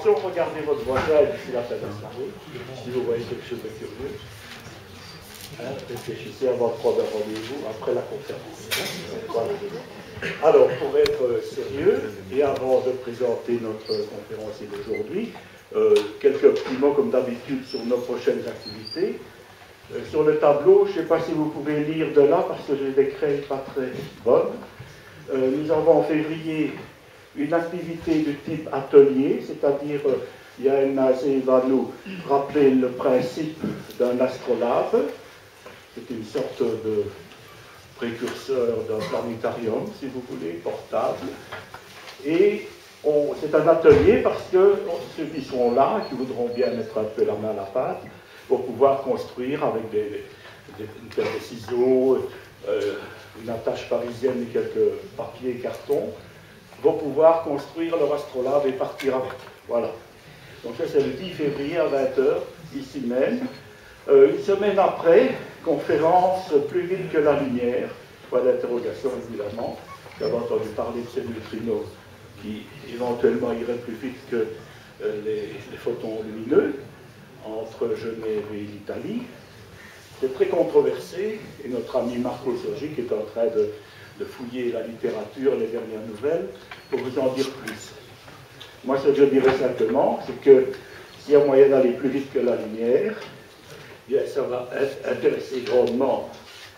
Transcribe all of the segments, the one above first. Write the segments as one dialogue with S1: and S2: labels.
S1: attention, regardez votre voisin d'ici la fin de la soirée, si vous voyez quelque chose de curieux. Hein, réfléchissez avant de prendre un rendez-vous après la conférence. Voilà. Alors, pour être sérieux, et avant de présenter notre conférencier d'aujourd'hui, quelques petits mots comme d'habitude sur nos prochaines activités. Sur le tableau, je ne sais pas si vous pouvez lire de là, parce que j'ai des crayons pas très bonnes. Nous avons en février une activité du type atelier, c'est-à-dire Yael Nazé va nous rappeler le principe d'un astrolabe. C'est une sorte de précurseur d'un planétarium, si vous voulez, portable. Et c'est un atelier parce que ceux qui sont là, qui voudront bien mettre un peu la main à la pâte, pour pouvoir construire avec une paire de ciseaux, une attache parisienne et quelques papiers et cartons, vont pouvoir construire leur astrolabe et partir avec. Voilà. Donc ça, c'est le 10 février à 20h, ici même. Une semaine après, conférence plus vite que la lumière, point d'interrogation évidemment. J'avais entendu parler de ces neutrinos qui éventuellement iraient plus vite que les photons lumineux entre Genève et l'Italie. C'est très controversé et notre ami Marco Sergi qui est en train de fouiller la littérature, les dernières nouvelles, pour vous en dire plus. Moi, ce que je dirais simplement, c'est que s'il y a moyen d'aller plus vite que la lumière, bien, ça va intéresser grandement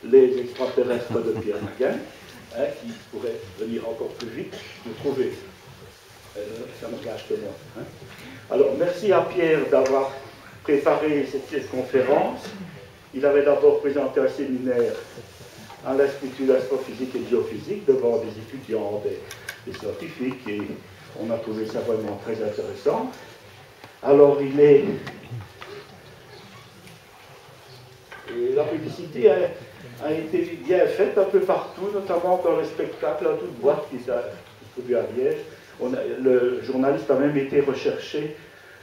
S1: les extraterrestres de Pierre Maguin, hein, qui pourraient venir encore plus vite nous trouver. Ça n'engage que moi. Hein. Alors, merci à Pierre d'avoir préparé cette conférence. Il avait d'abord présenté un séminaire à l'Institut d'astrophysique et de géophysique devant des étudiants, des scientifiques, et on a trouvé ça vraiment très intéressant. Alors, et la publicité a été bien faite un peu partout, notamment dans le spectacle à toute boîte qui s'est trouvé à Liège. Le journaliste a même été recherché,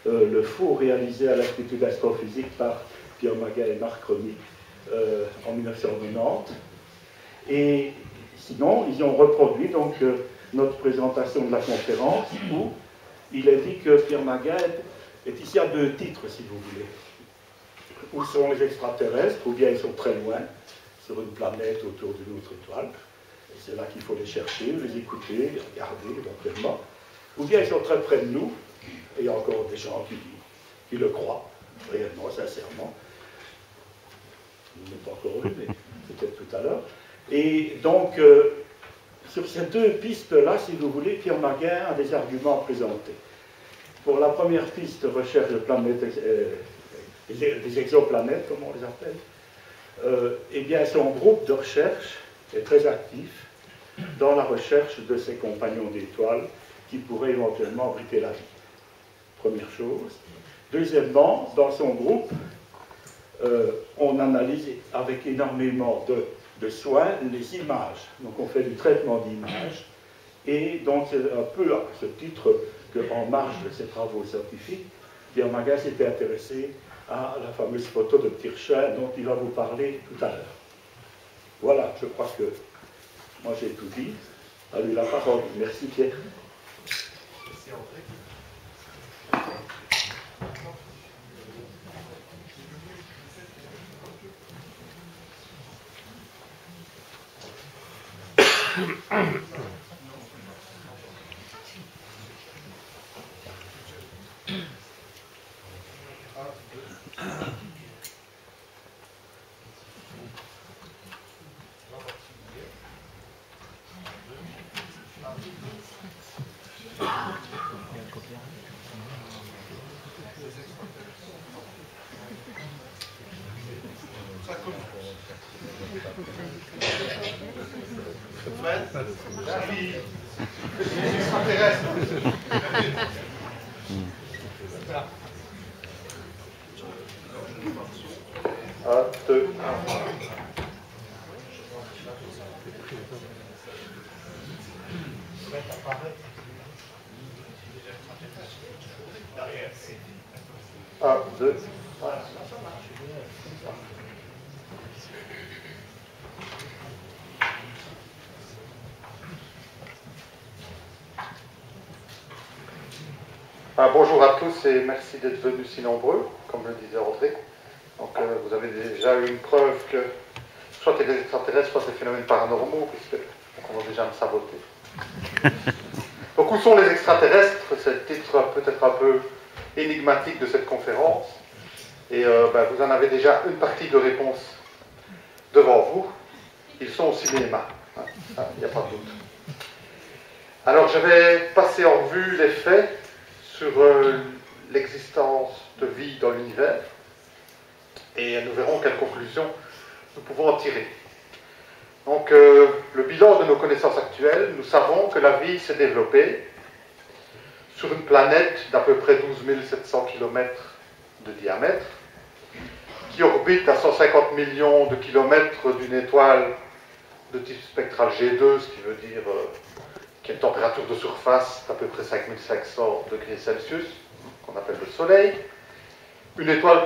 S1: le faux réalisé à l'Institut d'astrophysique par Pierre Maguin et Marc Remy en 1990. Et sinon, ils ont reproduit donc notre présentation de la conférence où il est dit que Pierre Maguin est ici à deux titres, si vous voulez. Où sont les extraterrestres, ou bien ils sont très loin, sur une planète autour d'une autre étoile. Et c'est là qu'il faut les chercher, les écouter, les regarder éventuellement. Ou bien ils sont très près de nous, et il y a encore des gens qui le croient, réellement, sincèrement. Nous n'avons pas encore eu, mais peut-être tout à l'heure. Et donc, sur ces deux pistes-là, si vous voulez, Pierre Maguin a des arguments à présenter. Pour la première piste, recherche de planètes, des exoplanètes, comme on les appelle, eh bien, son groupe de recherche est très actif dans la recherche de ses compagnons d'étoiles qui pourraient éventuellement abriter la vie. Première chose. Deuxièmement, dans son groupe, on analyse avec énormément de soin les images. Donc on fait du traitement d'images. Et donc c'est un peu à ce titre qu'en marge de ses travaux scientifiques, Pierre Maguin s'était intéressé à la fameuse photo de Tirchin dont il va vous parler tout à l'heure. Voilà, je crois que moi j'ai tout dit. À lui la parole. Merci Pierre. Merci André.
S2: Bonjour à tous et merci d'être venus si nombreux, comme le disait André. Donc vous avez déjà eu une preuve que soit des extraterrestres, soit des phénomènes paranormaux, puisque on va déjà me saboter. Donc où sont les extraterrestres? C'est le titre peut-être un peu énigmatique de cette conférence. Et vous en avez déjà une partie de réponse devant vous. Ils sont au cinéma, il n'y a pas de doute. Alors je vais passer en revue les faits sur l'existence de vie dans l'univers et nous verrons quelles conclusions nous pouvons en tirer. Donc le bilan de nos connaissances actuelles, nous savons que la vie s'est développée sur une planète d'à peu près 12 700 km de diamètre qui orbite à 150 millions de kilomètres d'une étoile de type spectral G2, ce qui veut dire qui a une température de surface d'à peu près 5500 degrés Celsius, qu'on appelle le Soleil. Une étoile,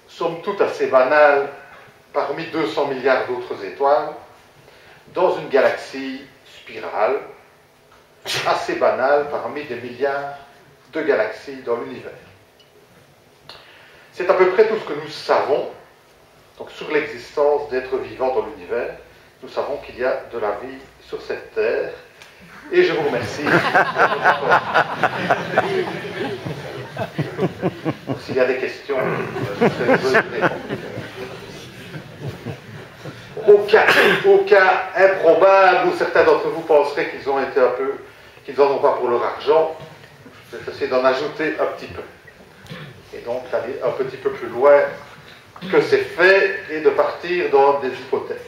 S2: somme toute, assez banale parmi 200 milliards d'autres étoiles, dans une galaxie spirale, assez banale parmi des milliards de galaxies dans l'univers. C'est à peu près tout ce que nous savons donc, sur l'existence d'êtres vivants dans l'univers. Nous savons qu'il y a de la vie sur cette Terre. Et je vous remercie. S'il y a des questions, au cas improbable où certains d'entre vous penseraient qu'ils ont été qu'ils n'en ont pas pour leur argent, je vais essayer d'en ajouter un petit peu. Et donc d'aller un petit peu plus loin que c'est fait et de partir dans des hypothèses.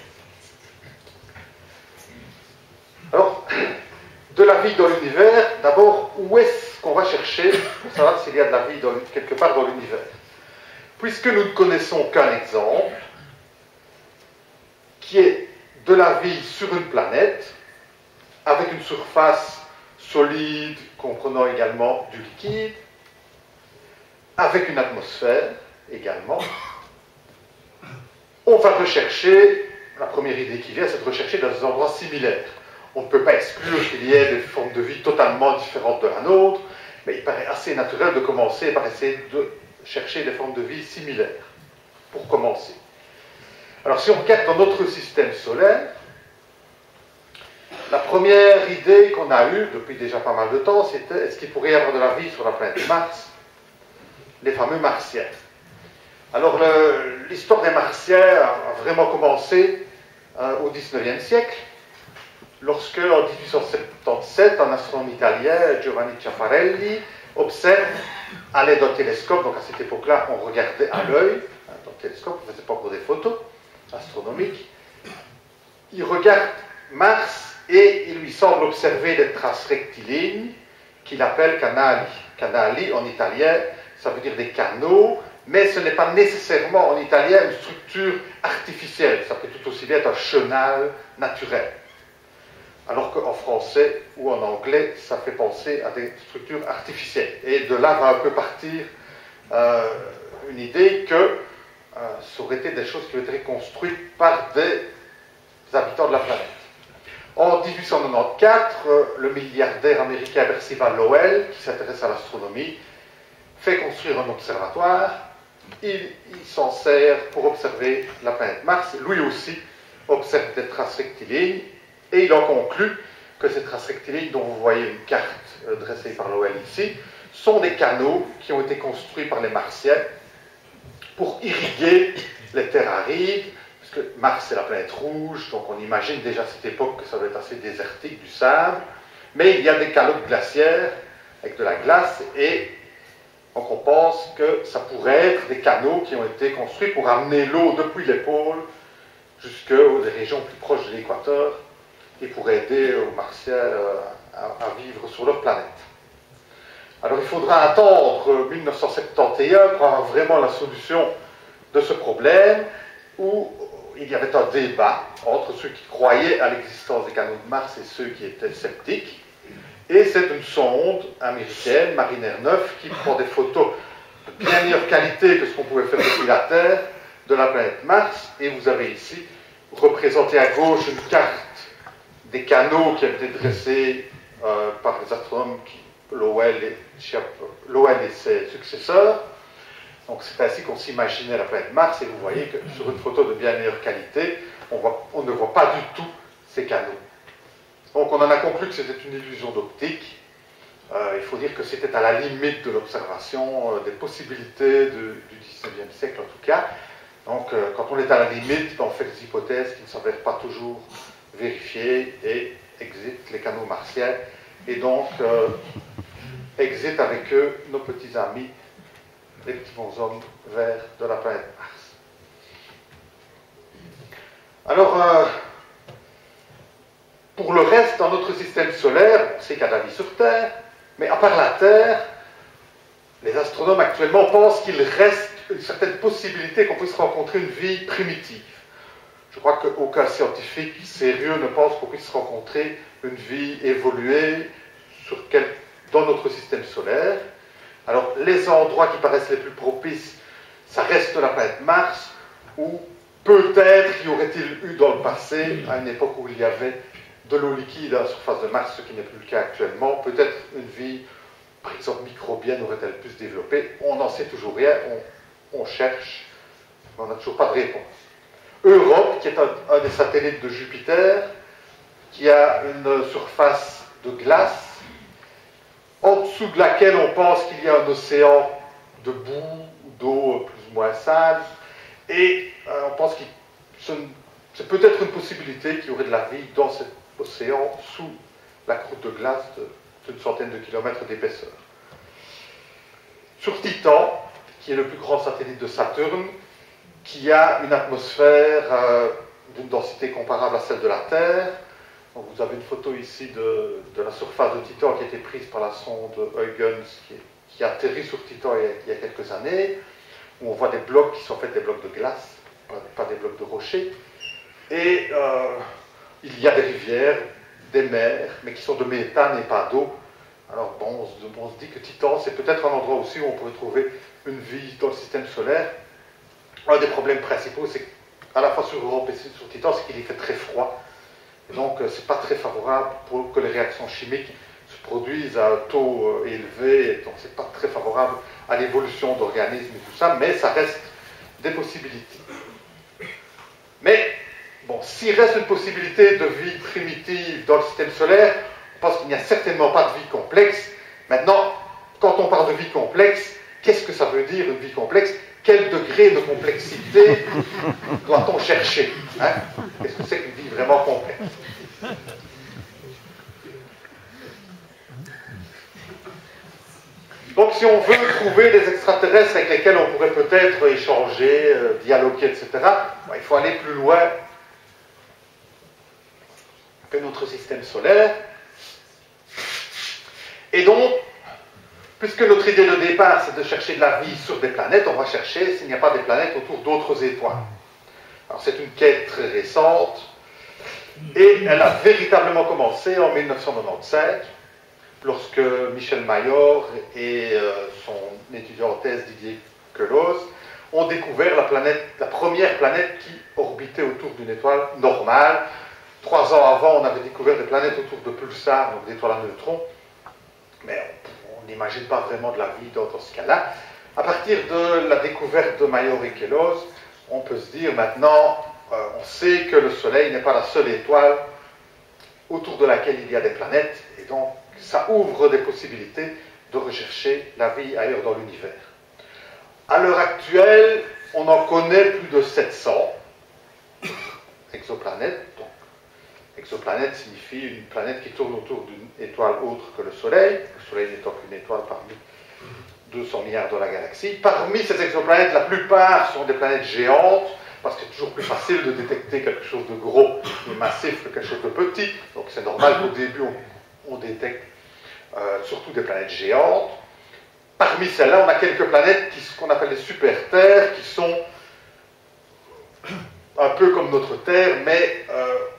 S2: Alors, de la vie dans l'univers, d'abord, où est-ce qu'on va chercher pour savoir s'il y a de la vie quelque part dans l'univers? Puisque nous ne connaissons qu'un exemple, qui est de la vie sur une planète, avec une surface solide, comprenant également du liquide, avec une atmosphère également, on va rechercher, la première idée qui vient, c'est de rechercher dans des endroits similaires. On ne peut pas exclure qu'il y ait des formes de vie totalement différentes de la nôtre, mais il paraît assez naturel de commencer par essayer de chercher des formes de vie similaires, pour commencer. Alors si on regarde dans notre système solaire, la première idée qu'on a eue depuis déjà pas mal de temps, c'était est-ce qu'il pourrait y avoir de la vie sur la planète Mars, les fameux Martiens. Alors l'histoire des Martiens a vraiment commencé au XIXe siècle, lorsque, en 1877, un astronome italien, Giovanni Schiaparelli, observe à l'aide d'un télescope, donc à cette époque-là, on regardait à l'œil, dans le télescope, on ne faisait pas encore des photos astronomiques, il regarde Mars et il lui semble observer des traces rectilignes qu'il appelle canali. Canali, en italien, ça veut dire des canaux, mais ce n'est pas nécessairement en italien une structure artificielle, ça peut tout aussi bien être un chenal naturel. Alors qu'en français ou en anglais, ça fait penser à des structures artificielles. Et de là va un peu partir une idée que ça aurait été des choses qui ont été construites par des habitants de la planète. En 1894, le milliardaire américain Percival Lowell, qui s'intéresse à l'astronomie, fait construire un observatoire. Il s'en sert pour observer la planète Mars. Lui aussi observe des traces rectilignes. Et il en conclut que ces traces rectilignes, dont vous voyez une carte dressée par Lowell ici, sont des canaux qui ont été construits par les Martiens pour irriguer les terres arides, parce que Mars c'est la planète rouge, donc on imagine déjà à cette époque que ça doit être assez désertique, du sable, mais il y a des calottes glaciaires avec de la glace, et donc on pense que ça pourrait être des canaux qui ont été construits pour amener l'eau depuis les pôles jusqu'aux régions plus proches de l'équateur, et pour aider aux Martiens à vivre sur leur planète. Alors il faudra attendre 1971 pour avoir vraiment la solution de ce problème, où il y avait un débat entre ceux qui croyaient à l'existence des canaux de Mars et ceux qui étaient sceptiques. Et c'est une sonde américaine, Mariner 9, qui prend des photos de bien meilleure qualité que ce qu'on pouvait faire depuis la Terre de la planète Mars. Et vous avez ici représenté à gauche une carte des canaux qui ont été dressés par les astronomes qui Lowell et ses successeurs. Donc c'est ainsi qu'on s'imaginait la planète Mars, et vous voyez que sur une photo de bien meilleure qualité, on ne voit pas du tout ces canaux. Donc on en a conclu que c'était une illusion d'optique. Il faut dire que c'était à la limite de l'observation, des possibilités du XIXe siècle en tout cas. Donc quand on est à la limite, on fait des hypothèses qui ne s'avèrent pas toujours vérifiées, et exit les canaux martiens, et donc exit avec eux nos petits amis, les petits bonshommes verts de la planète Mars. Alors, pour le reste, dans notre système solaire, on sait qu'il y a de la vie sur Terre, mais à part la Terre, les astronomes actuellement pensent qu'il reste une certaine possibilité qu'on puisse rencontrer une vie primitive. Je crois qu'aucun scientifique sérieux ne pense qu'on puisse rencontrer une vie évoluée dans notre système solaire. Alors, les endroits qui paraissent les plus propices, ça reste la planète Mars, où peut-être y aurait-il eu dans le passé, à une époque où il y avait de l'eau liquide à la surface de Mars, ce qui n'est plus le cas actuellement, peut-être une vie, par exemple microbienne, aurait-elle pu se développer. On n'en sait toujours rien, on cherche, mais on n'a toujours pas de réponse. Europe, qui est un des satellites de Jupiter, qui a une surface de glace, en dessous de laquelle on pense qu'il y a un océan de boue ou d'eau plus ou moins sale, et on pense que c'est peut-être une possibilité qu'il y aurait de la vie dans cet océan sous la croûte de glace d'une centaine de kilomètres d'épaisseur. Sur Titan, qui est le plus grand satellite de Saturne, qui a une atmosphère d'une densité comparable à celle de la Terre. Donc vous avez une photo ici de la surface de Titan qui a été prise par la sonde Huygens qui a atterri sur Titan il y a quelques années, où on voit des blocs qui sont faits des blocs de glace, pas des blocs de rochers. Et il y a des rivières, des mers, mais qui sont de méthane et pas d'eau. Alors bon, on se dit que Titan, c'est peut-être un endroit aussi où on pourrait trouver une vie dans le système solaire. Un des problèmes principaux, c'est qu'à la fois sur Europe et sur Titan, c'est qu'il y fait très froid. Et donc, c'est pas très favorable pour que les réactions chimiques se produisent à un taux élevé. Et donc, c'est pas très favorable à l'évolution d'organismes et tout ça, mais ça reste des possibilités. Mais, bon, s'il reste une possibilité de vie primitive dans le système solaire, on pense qu'il n'y a certainement pas de vie complexe. Maintenant, quand on parle de vie complexe, qu'est-ce que ça veut dire une vie complexe? Quel degré de complexité doit-on chercher, hein? Qu'est-ce que c'est qu'une vie vraiment complexe? Donc si on veut trouver des extraterrestres avec lesquels on pourrait peut-être échanger, dialoguer, etc., il faut aller plus loin que notre système solaire. Et donc, puisque notre idée de départ, c'est de chercher de la vie sur des planètes, on va chercher s'il n'y a pas des planètes autour d'autres étoiles. Alors c'est une quête très récente, et elle a véritablement commencé en 1995, lorsque Michel Mayor et son étudiant en thèse Didier Queloz ont découvert la première planète qui orbitait autour d'une étoile normale. 3 ans avant, on avait découvert des planètes autour de pulsars, donc d'étoiles à neutrons, mais on n'imagine pas vraiment de la vie dans ce cas-là. À partir de la découverte de Mayor et Queloz, on peut se dire maintenant, on sait que le Soleil n'est pas la seule étoile autour de laquelle il y a des planètes, et donc ça ouvre des possibilités de rechercher la vie ailleurs dans l'univers. À l'heure actuelle, on en connaît plus de 700 exoplanètes. Donc, exoplanète signifie une planète qui tourne autour d'une étoile autre que le Soleil. Le Soleil n'étant qu'une étoile parmi 200 milliards de la galaxie. Parmi ces exoplanètes, la plupart sont des planètes géantes, parce que c'est toujours plus facile de détecter quelque chose de gros et massif que quelque chose de petit. Donc c'est normal qu'au début, on détecte surtout des planètes géantes. Parmi celles-là, on a quelques planètes qu'on appelle les super-terres, qui sont un peu comme notre Terre, mais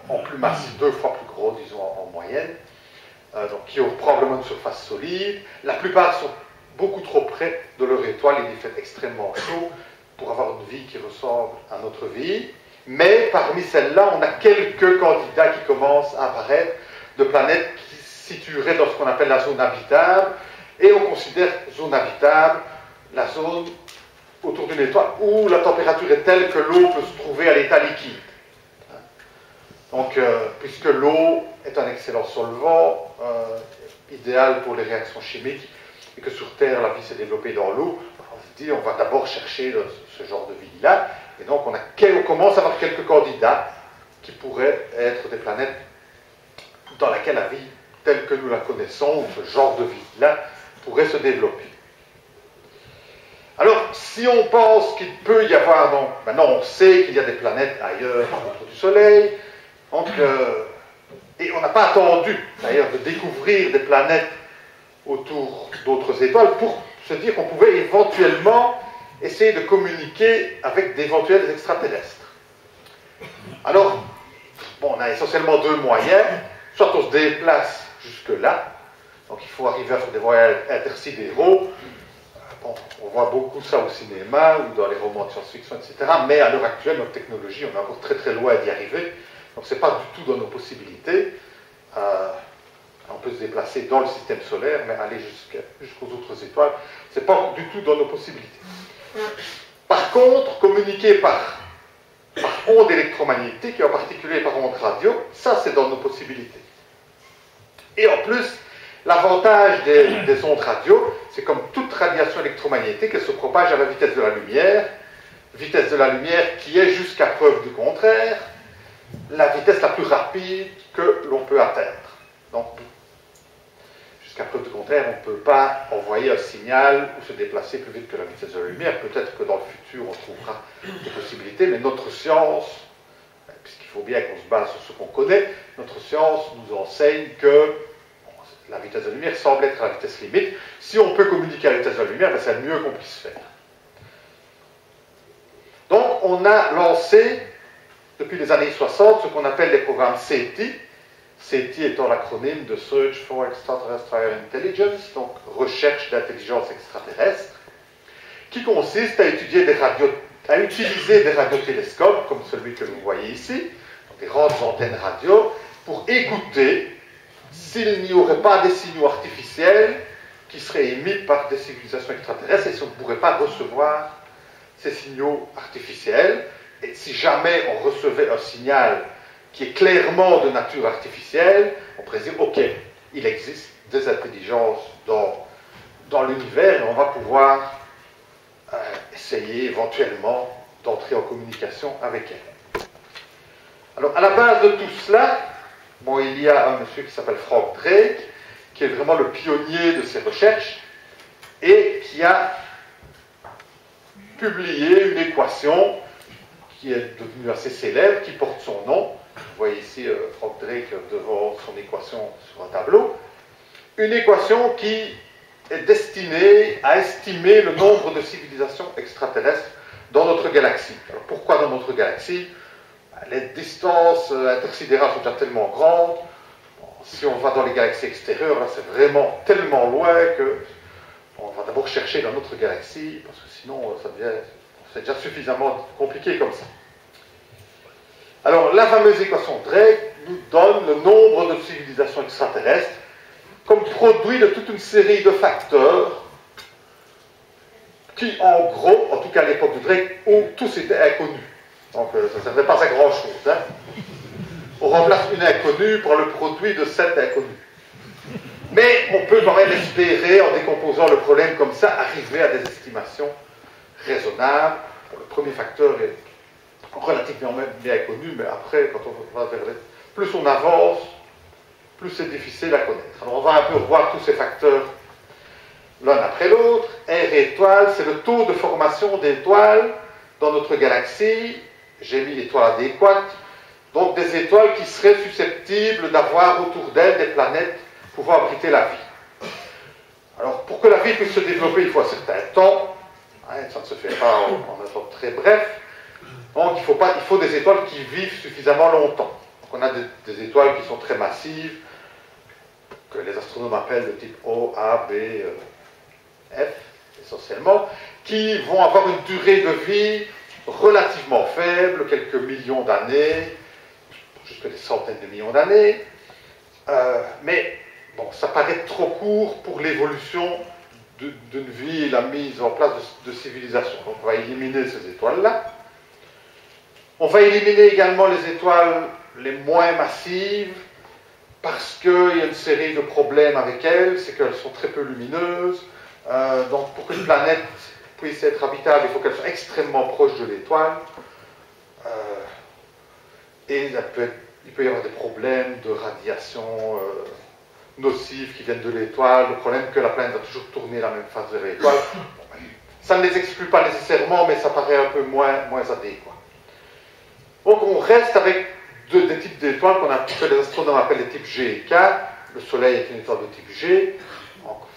S2: en plus massif, 2 fois plus gros, disons, en moyenne, donc qui ont probablement une surface solide. La plupart sont beaucoup trop près de leur étoile, il y fait extrêmement chaud pour avoir une vie qui ressemble à notre vie. Mais parmi celles-là, on a quelques candidats qui commencent à apparaître de planètes qui situerait dans ce qu'on appelle la zone habitable, et on considère zone habitable la zone autour d'une étoile où la température est telle que l'eau peut se trouver à l'état liquide. Donc, puisque l'eau est un excellent solvant, idéal pour les réactions chimiques, et que sur Terre, la vie s'est développée dans l'eau, on se dit, on va d'abord chercher ce genre de vie-là, et donc on commence à avoir quelques candidats qui pourraient être des planètes dans laquelle la vie, telle que nous la connaissons, ou ce genre de vie-là, pourrait se développer. Alors, si on pense qu'il peut y avoir, donc, maintenant on sait qu'il y a des planètes ailleurs autour du Soleil, donc, et on n'a pas attendu, d'ailleurs, de découvrir des planètes autour d'autres étoiles pour se dire qu'on pouvait éventuellement essayer de communiquer avec d'éventuels extraterrestres. Alors, bon, on a essentiellement deux moyens. Soit on se déplace jusque-là, donc il faut arriver à faire des voyages intersidéraux. Bon, on voit beaucoup ça au cinéma ou dans les romans de science-fiction, etc. Mais à l'heure actuelle, notre technologie, on est encore très très loin d'y arriver. Donc ce n'est pas du tout dans nos possibilités. On peut se déplacer dans le système solaire, mais aller jusqu'aux autres étoiles, ce n'est pas du tout dans nos possibilités. Par contre, communiquer par ondes électromagnétiques, et en particulier par ondes radio, ça c'est dans nos possibilités. Et en plus, l'avantage des ondes radio, c'est comme toute radiation électromagnétique, elle se propage à la vitesse de la lumière qui est jusqu'à preuve du contraire, la vitesse la plus rapide que l'on peut atteindre. Donc, jusqu'à preuve du contraire, on ne peut pas envoyer un signal ou se déplacer plus vite que la vitesse de la lumière. Peut-être que dans le futur, on trouvera des possibilités, mais notre science, puisqu'il faut bien qu'on se base sur ce qu'on connaît, notre science nous enseigne que la vitesse de la lumière semble être la vitesse limite. Si on peut communiquer à la vitesse de la lumière, ben c'est le mieux qu'on puisse faire. Donc, on a lancé, depuis les années 60, ce qu'on appelle les programmes SETI. SETI étant l'acronyme de Search for Extraterrestrial Intelligence, donc recherche d'intelligence extraterrestre, qui consiste à utiliser des radiotélescopes, comme celui que vous voyez ici, donc des grandes antennes radio, pour écouter s'il n'y aurait pas des signaux artificiels qui seraient émis par des civilisations extraterrestres et si on ne pourrait pas recevoir ces signaux artificiels. Et si jamais on recevait un signal qui est clairement de nature artificielle, on pourrait dire, ok, il existe des intelligences dans l'univers et on va pouvoir essayer éventuellement d'entrer en communication avec elles. Alors, à la base de tout cela, bon, il y a un monsieur qui s'appelle Frank Drake, qui est vraiment le pionnier de ces recherches, et qui a publié une équation qui est devenue assez célèbre, qui porte son nom. Vous voyez ici Frank Drake devant son équation sur un tableau. Une équation qui est destinée à estimer le nombre de civilisations extraterrestres dans notre galaxie. Alors pourquoi dans notre galaxie? Les distances intersidérales sont déjà tellement grandes. Bon, si on va dans les galaxies extérieures, là c'est vraiment tellement loin que on va d'abord chercher dans notre galaxie, parce que sinon c'est déjà suffisamment compliqué comme ça. Alors la fameuse équation Drake nous donne le nombre de civilisations extraterrestres comme produit de toute une série de facteurs qui, en gros, en tout cas à l'époque de Drake, où tous étaient inconnus. Donc ça ne servait pas à grand-chose. Hein. On remplace une inconnue par le produit de 7 inconnues. Mais on peut quand même espérer, en décomposant le problème comme ça, arriver à des estimations raisonnables. Le premier facteur est relativement bien connu, mais après, quand on va vers plus on avance, plus c'est difficile à connaître. Alors on va un peu revoir tous ces facteurs l'un après l'autre. R étoile, c'est le taux de formation d'étoiles dans notre galaxie. J'ai mis étoiles adéquates, donc des étoiles qui seraient susceptibles d'avoir autour d'elles des planètes pouvant abriter la vie. Alors pour que la vie puisse se développer, il faut un certain temps. Hein, ça ne se fait pas en un temps très bref. Donc il faut des étoiles qui vivent suffisamment longtemps. Donc on a des étoiles qui sont très massives, que les astronomes appellent de type O, A, B, F, essentiellement, qui vont avoir une durée de vie relativement faible, quelques millions d'années, jusque des centaines de millions d'années, mais bon, ça paraît trop court pour l'évolution d'une vie et la mise en place de civilisations. Donc on va éliminer ces étoiles-là. On va éliminer également les étoiles les moins massives, parce qu'il y a une série de problèmes avec elles, c'est qu'elles sont très peu lumineuses. Donc pour qu'une planète puisse être habitable, il faut qu'elle soit extrêmement proche de l'étoile. Et il peut y avoir des problèmes de radiation nocive qui viennent de l'étoile, le problème que la planète va toujours tourner la même face vers l'étoile. Ça ne les exclut pas nécessairement, mais ça paraît un peu moins adéquat. Donc on reste avec des types d'étoiles que les astronomes appellent les types G et K. Le Soleil est une étoile de type G.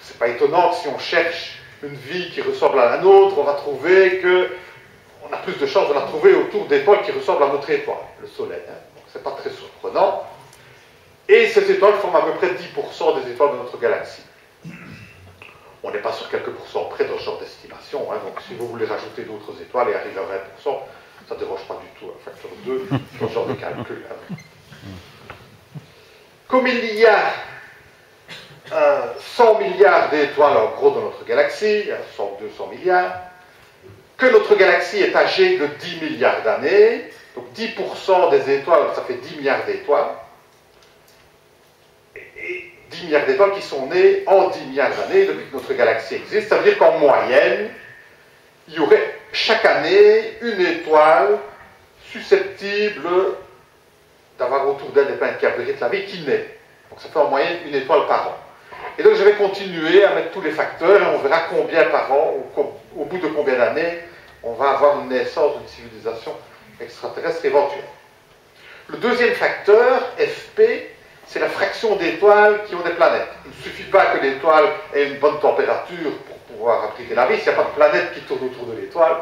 S2: C'est pas étonnant que si on cherche une vie qui ressemble à la nôtre, on va trouver qu'on a plus de chances de la trouver autour d'étoiles qui ressemblent à notre étoile, le Soleil. Donc c'est pas très surprenant. Et ces étoiles forment à peu près 10% des étoiles de notre galaxie. On n'est pas sur quelques pourcents près dans ce genre d'estimation. Donc si vous voulez rajouter d'autres étoiles et arriver à 20%, ça ne dérange pas du tout, un facteur 2 dans ce genre de calcul. Comme il y a 100 milliards d'étoiles en gros dans notre galaxie, 200 milliards, que notre galaxie est âgée de 10 milliards d'années, donc 10% des étoiles, ça fait 10 milliards d'étoiles, et 10 milliards d'étoiles qui sont nées en 10 milliards d'années depuis que notre galaxie existe. Ça veut dire qu'en moyenne, il y aurait chaque année une étoile susceptible d'avoir autour d'elle des planètes qui abritent la vie qui naît. Donc ça fait en moyenne une étoile par an. Et donc je vais continuer à mettre tous les facteurs et on verra combien par an, au bout de combien d'années, on va avoir une naissance d'une civilisation extraterrestre éventuelle. Le deuxième facteur, Fp, c'est la fraction d'étoiles qui ont des planètes. Il ne suffit pas que l'étoile ait une bonne température pour pouvoir abriter la vie. S'il n'y a pas de planète qui tourne autour de l'étoile,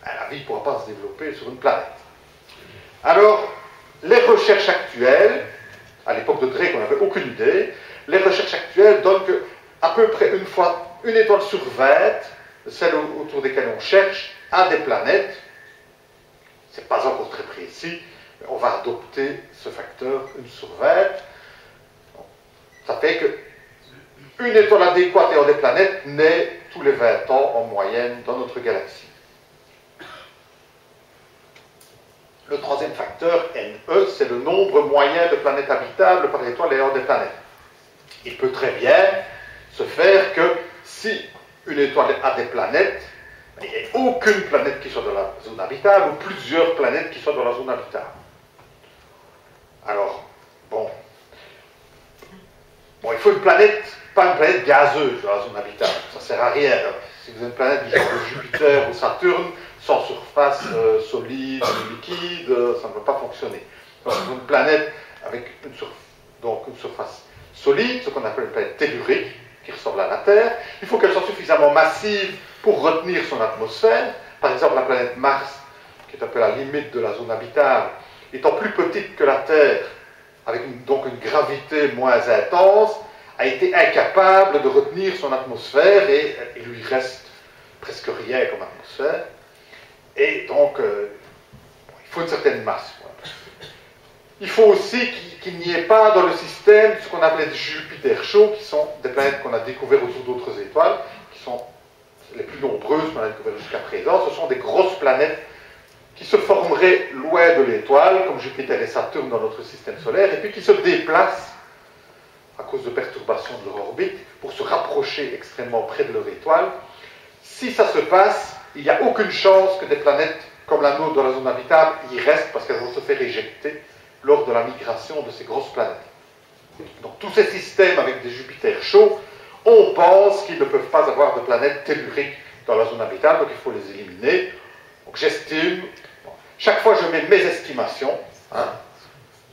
S2: la vie ne pourra pas se développer sur une planète. Alors, les recherches actuelles, à l'époque de Drake, on n'avait aucune idée, les recherches actuelles donnent qu'à peu près une étoile sur 20, celles autour desquelles on cherche, a des planètes. Ce n'est pas encore très précis, mais on va adopter ce facteur 1 sur 20. Ça fait qu'une étoile adéquate ayant des planètes naît tous les 20 ans en moyenne dans notre galaxie. Le troisième facteur, NE, c'est le nombre moyen de planètes habitables par étoile ayant des planètes. Il peut très bien se faire que si une étoile a des planètes, il n'y ait aucune planète qui soit dans la zone habitable ou plusieurs planètes qui soient dans la zone habitable. Alors, bon, il faut une planète, pas une planète gazeuse dans la zone habitable, ça ne sert à rien. Si vous avez une planète du genre de Jupiter ou Saturne, sans surface solide ou liquide, ça ne va pas fonctionner. Donc, une planète avec une surface solide, ce qu'on appelle une planète tellurique, qui ressemble à la Terre, il faut qu'elle soit suffisamment massive pour retenir son atmosphère. Par exemple, la planète Mars, qui est un peu la limite de la zone habitable, étant plus petite que la Terre, avec donc une gravité moins intense, a été incapable de retenir son atmosphère et il lui reste presque rien comme atmosphère. Et donc, il faut une certaine masse. Il faut aussi qu'il n'y ait pas dans le système ce qu'on appelait des Jupiter chauds, qui sont des planètes qu'on a découvertes autour d'autres étoiles, qui sont les plus nombreuses qu'on a découvertes jusqu'à présent. Ce sont des grosses planètes qui se formeraient loin de l'étoile, comme Jupiter et Saturne dans notre système solaire, et puis qui se déplacent à cause de perturbations de leur orbite pour se rapprocher extrêmement près de leur étoile. Si ça se passe, il n'y a aucune chance que des planètes comme la nôtre dans la zone habitable y restent parce qu'elles vont se faire éjecter lors de la migration de ces grosses planètes. Donc tous ces systèmes avec des Jupiters chauds, on pense qu'ils ne peuvent pas avoir de planètes telluriques dans la zone habitable, donc il faut les éliminer. Donc j'estime, chaque fois je mets mes estimations,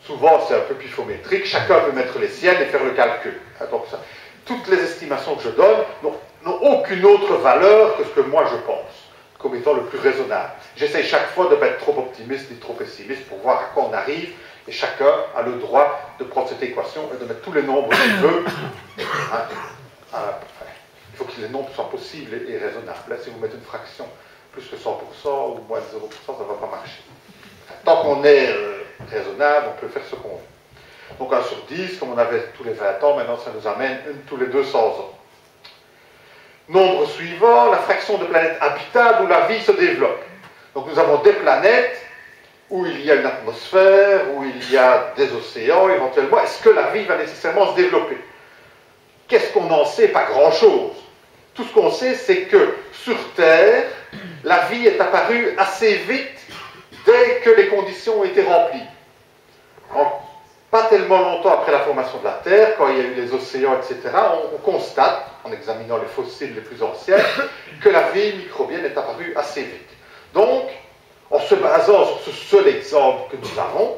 S2: souvent c'est un peu pifométrique, chacun peut mettre les siennes et faire le calcul. Donc toutes les estimations que je donne n'ont aucune autre valeur que ce que moi je pense, comme étant le plus raisonnable. J'essaie chaque fois de ne pas être trop optimiste ni trop pessimiste pour voir à quoi on arrive, et chacun a le droit de prendre cette équation et de mettre tous les nombres qu'il veut. Il faut que les nombres soient possibles et raisonnables. Là, si vous mettez une fraction plus que 100% ou moins de 0%, ça ne va pas marcher. Tant qu'on est raisonnable, on peut faire ce qu'on veut. Donc 1 sur 10, comme on avait tous les 20 ans, maintenant ça nous amène une tous les 200 ans. Nombre suivant, la fraction de planètes habitables où la vie se développe. Donc nous avons des planètes où il y a une atmosphère, où il y a des océans éventuellement. Est-ce que la vie va nécessairement se développer? Qu'est-ce qu'on en sait? Pas grand-chose. Tout ce qu'on sait, c'est que sur Terre, la vie est apparue assez vite dès que les conditions ont été remplies. Pas tellement longtemps après la formation de la Terre, quand il y a eu les océans, etc., on constate, en examinant les fossiles les plus anciens, que la vie microbienne est apparue assez vite. Donc, en se basant sur ce seul exemple que nous avons,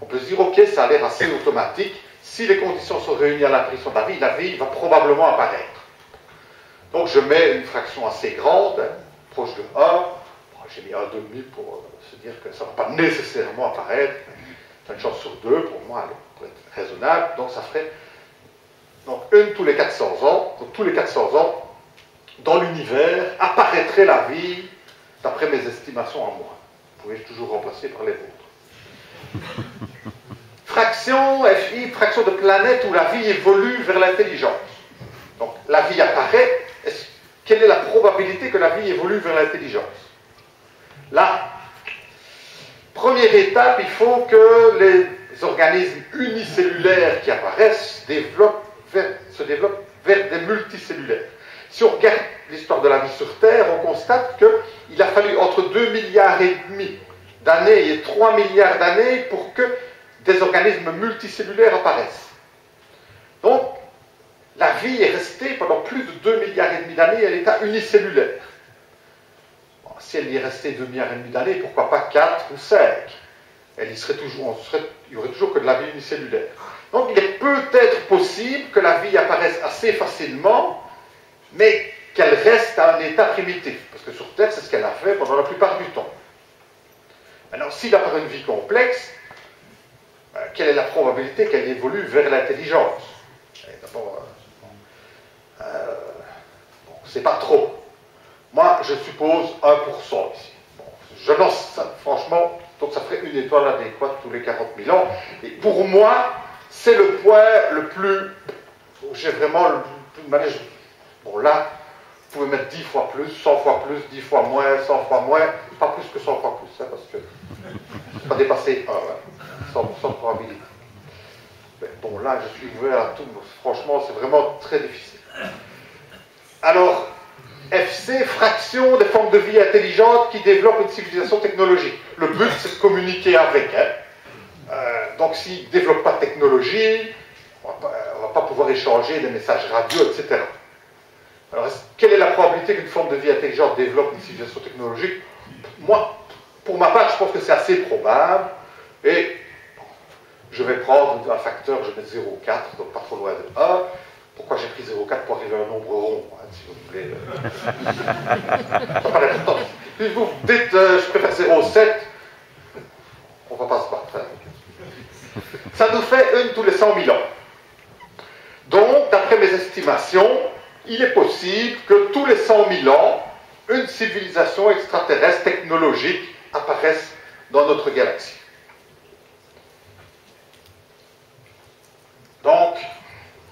S2: on peut se dire, ok, ça a l'air assez automatique. Si les conditions sont réunies à l'apparition de la vie va probablement apparaître. Donc je mets une fraction assez grande, proche de 1. J'ai mis 1,5 pour se dire que ça ne va pas nécessairement apparaître. C'est une chance sur 2 pour moi, pour être raisonnable. Donc ça ferait une tous les 400 ans. Donc tous les 400 ans, dans l'univers, apparaîtrait la vie, d'après mes estimations en moi. Vous pouvez toujours remplacer par les vôtres. Fraction FI, fraction de planète où la vie évolue vers l'intelligence. Donc la vie apparaît. Quelle est la probabilité que la vie évolue vers l'intelligence? Là, première étape, il faut que les organismes unicellulaires qui apparaissent se développent vers des multicellulaires. Si on regarde l'histoire de la vie sur Terre, on constate qu'il a fallu entre 2,5 milliards d'années et 3 milliards d'années pour que des organismes multicellulaires apparaissent. Donc, la vie est restée pendant plus de 2,5 milliards d'années à l'état unicellulaire. Bon, si elle y est restée 2,5 milliards d'années, pourquoi pas 4 ou 5? Il y aurait toujours que de la vie unicellulaire. Donc il est peut-être possible que la vie apparaisse assez facilement, mais qu'elle reste à un état primitif. Parce que sur Terre, c'est ce qu'elle a fait pendant la plupart du temps. Maintenant, s'il apparaît une vie complexe, quelle est la probabilité qu'elle évolue vers l'intelligence? D'abord, c'est pas trop. Moi, je suppose 1% ici. Bon, je lance ça, franchement, donc ça ferait une étoile adéquate tous les 40 000 ans. Et pour moi, c'est le point le plus... J'ai vraiment le plus mal. Bon, là, vous pouvez mettre 10 fois plus, 100 fois plus, 10 fois moins, 100 fois moins, pas plus que 100 fois plus, hein, parce que c'est pas dépasser 1, hein, 100% de probabilité. Mais bon, là, je suis ouvert à tout, franchement, c'est vraiment très difficile. Alors, FC, fraction des formes de vie intelligentes qui développent une civilisation technologique. Le but, c'est de communiquer avec. Hein. Donc, s'ils ne développent pas de technologie, on ne va pas pouvoir échanger des messages radio, etc. Alors, quelle est la probabilité qu'une forme de vie intelligente développe une civilisation technologique? Moi, pour ma part, je pense que c'est assez probable. Et je vais prendre un facteur, je mets 0,4, donc pas trop loin de 1. Pourquoi j'ai pris 0,4 pour arriver à un nombre rond, hein, si vous voulez. Ça pas l'important. Si vous dites, je préfère 0,7, on ne va pas se battre. Hein. Ça nous fait une tous les 100 000 ans. Donc, d'après mes estimations, il est possible que tous les 100 000 ans, une civilisation extraterrestre technologique apparaisse dans notre galaxie. Donc,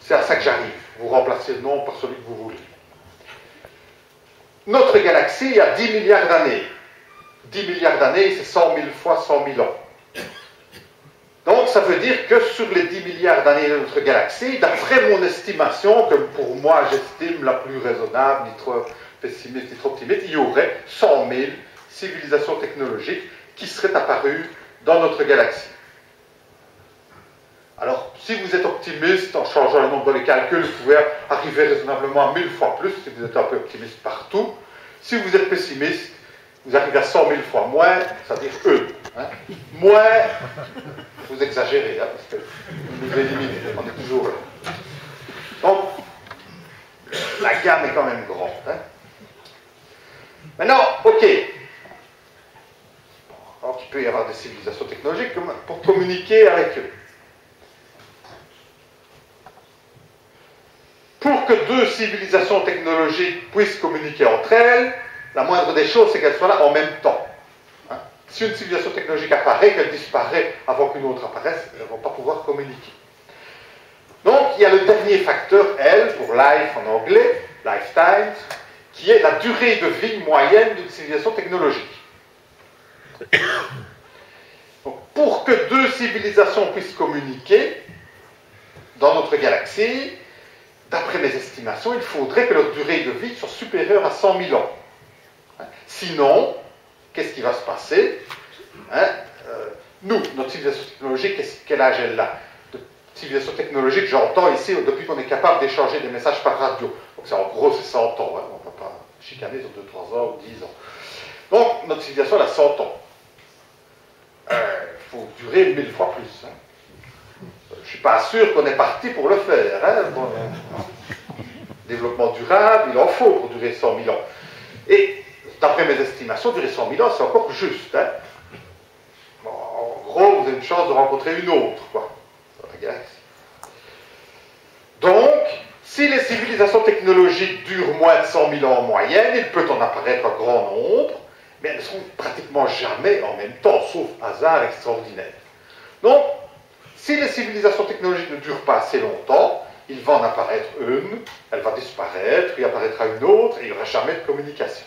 S2: c'est à ça que j'arrive. Vous remplacez le nom par celui que vous voulez. Notre galaxie a 10 milliards d'années. 10 milliards d'années, c'est 100 000 fois 100 000 ans. Donc, ça veut dire que sur les 10 milliards d'années de notre galaxie, d'après mon estimation, que pour moi j'estime la plus raisonnable, ni trop pessimiste, ni trop optimiste, il y aurait 100 000 civilisations technologiques qui seraient apparues dans notre galaxie. Alors, si vous êtes optimiste, en changeant le nombre dans les calculs, vous pouvez arriver raisonnablement à 1000 fois plus, si vous êtes un peu optimiste partout. Si vous êtes pessimiste, vous arrivez à 100 000 fois moins, c'est-à-dire eux. Hein. Moins, vous exagérez, hein, parce que vous nous éliminez, on est toujours là. Donc, la gamme est quand même grande. Hein. Maintenant, ok. Donc, il peut y avoir des civilisations technologiques pour communiquer avec eux. Pour que deux civilisations technologiques puissent communiquer entre elles, la moindre des choses, c'est qu'elles soient là en même temps. Hein? Si une civilisation technologique apparaît, qu'elle disparaît avant qu'une autre apparaisse, elles ne vont pas pouvoir communiquer. Donc, il y a le dernier facteur, L, pour life en anglais, lifetime, qui est la durée de vie moyenne d'une civilisation technologique. Donc, pour que deux civilisations puissent communiquer dans notre galaxie, d'après mes estimations, il faudrait que leur durée de vie soit supérieure à 100 000 ans. Sinon, qu'est-ce qui va se passer? Nous, notre civilisation technologique, quel âge elle a? De civilisation technologique, j'entends ici, depuis qu'on est capable d'échanger des messages par radio. Donc, en gros, c'est 100 ans. On ne va pas chicaner sur 2, 3 ans ou 10 ans. Donc, notre civilisation, elle a 100 ans. Il faut durer 1000 fois plus. Je ne suis pas sûr qu'on est parti pour le faire. Développement durable, il en faut pour durer 100 000 ans. Et, d'après mes estimations, durer 100 000 ans, c'est encore juste. Bon, en gros, vous avez une chance de rencontrer une autre, quoi, dans la galaxie. Donc, si les civilisations technologiques durent moins de 100 000 ans en moyenne, il peut en apparaître un grand nombre, mais elles ne seront pratiquement jamais en même temps, sauf hasard extraordinaire. Donc, si les civilisations technologiques ne durent pas assez longtemps, il va en apparaître une, elle va disparaître, il apparaîtra une autre, et il n'y aura jamais de communication.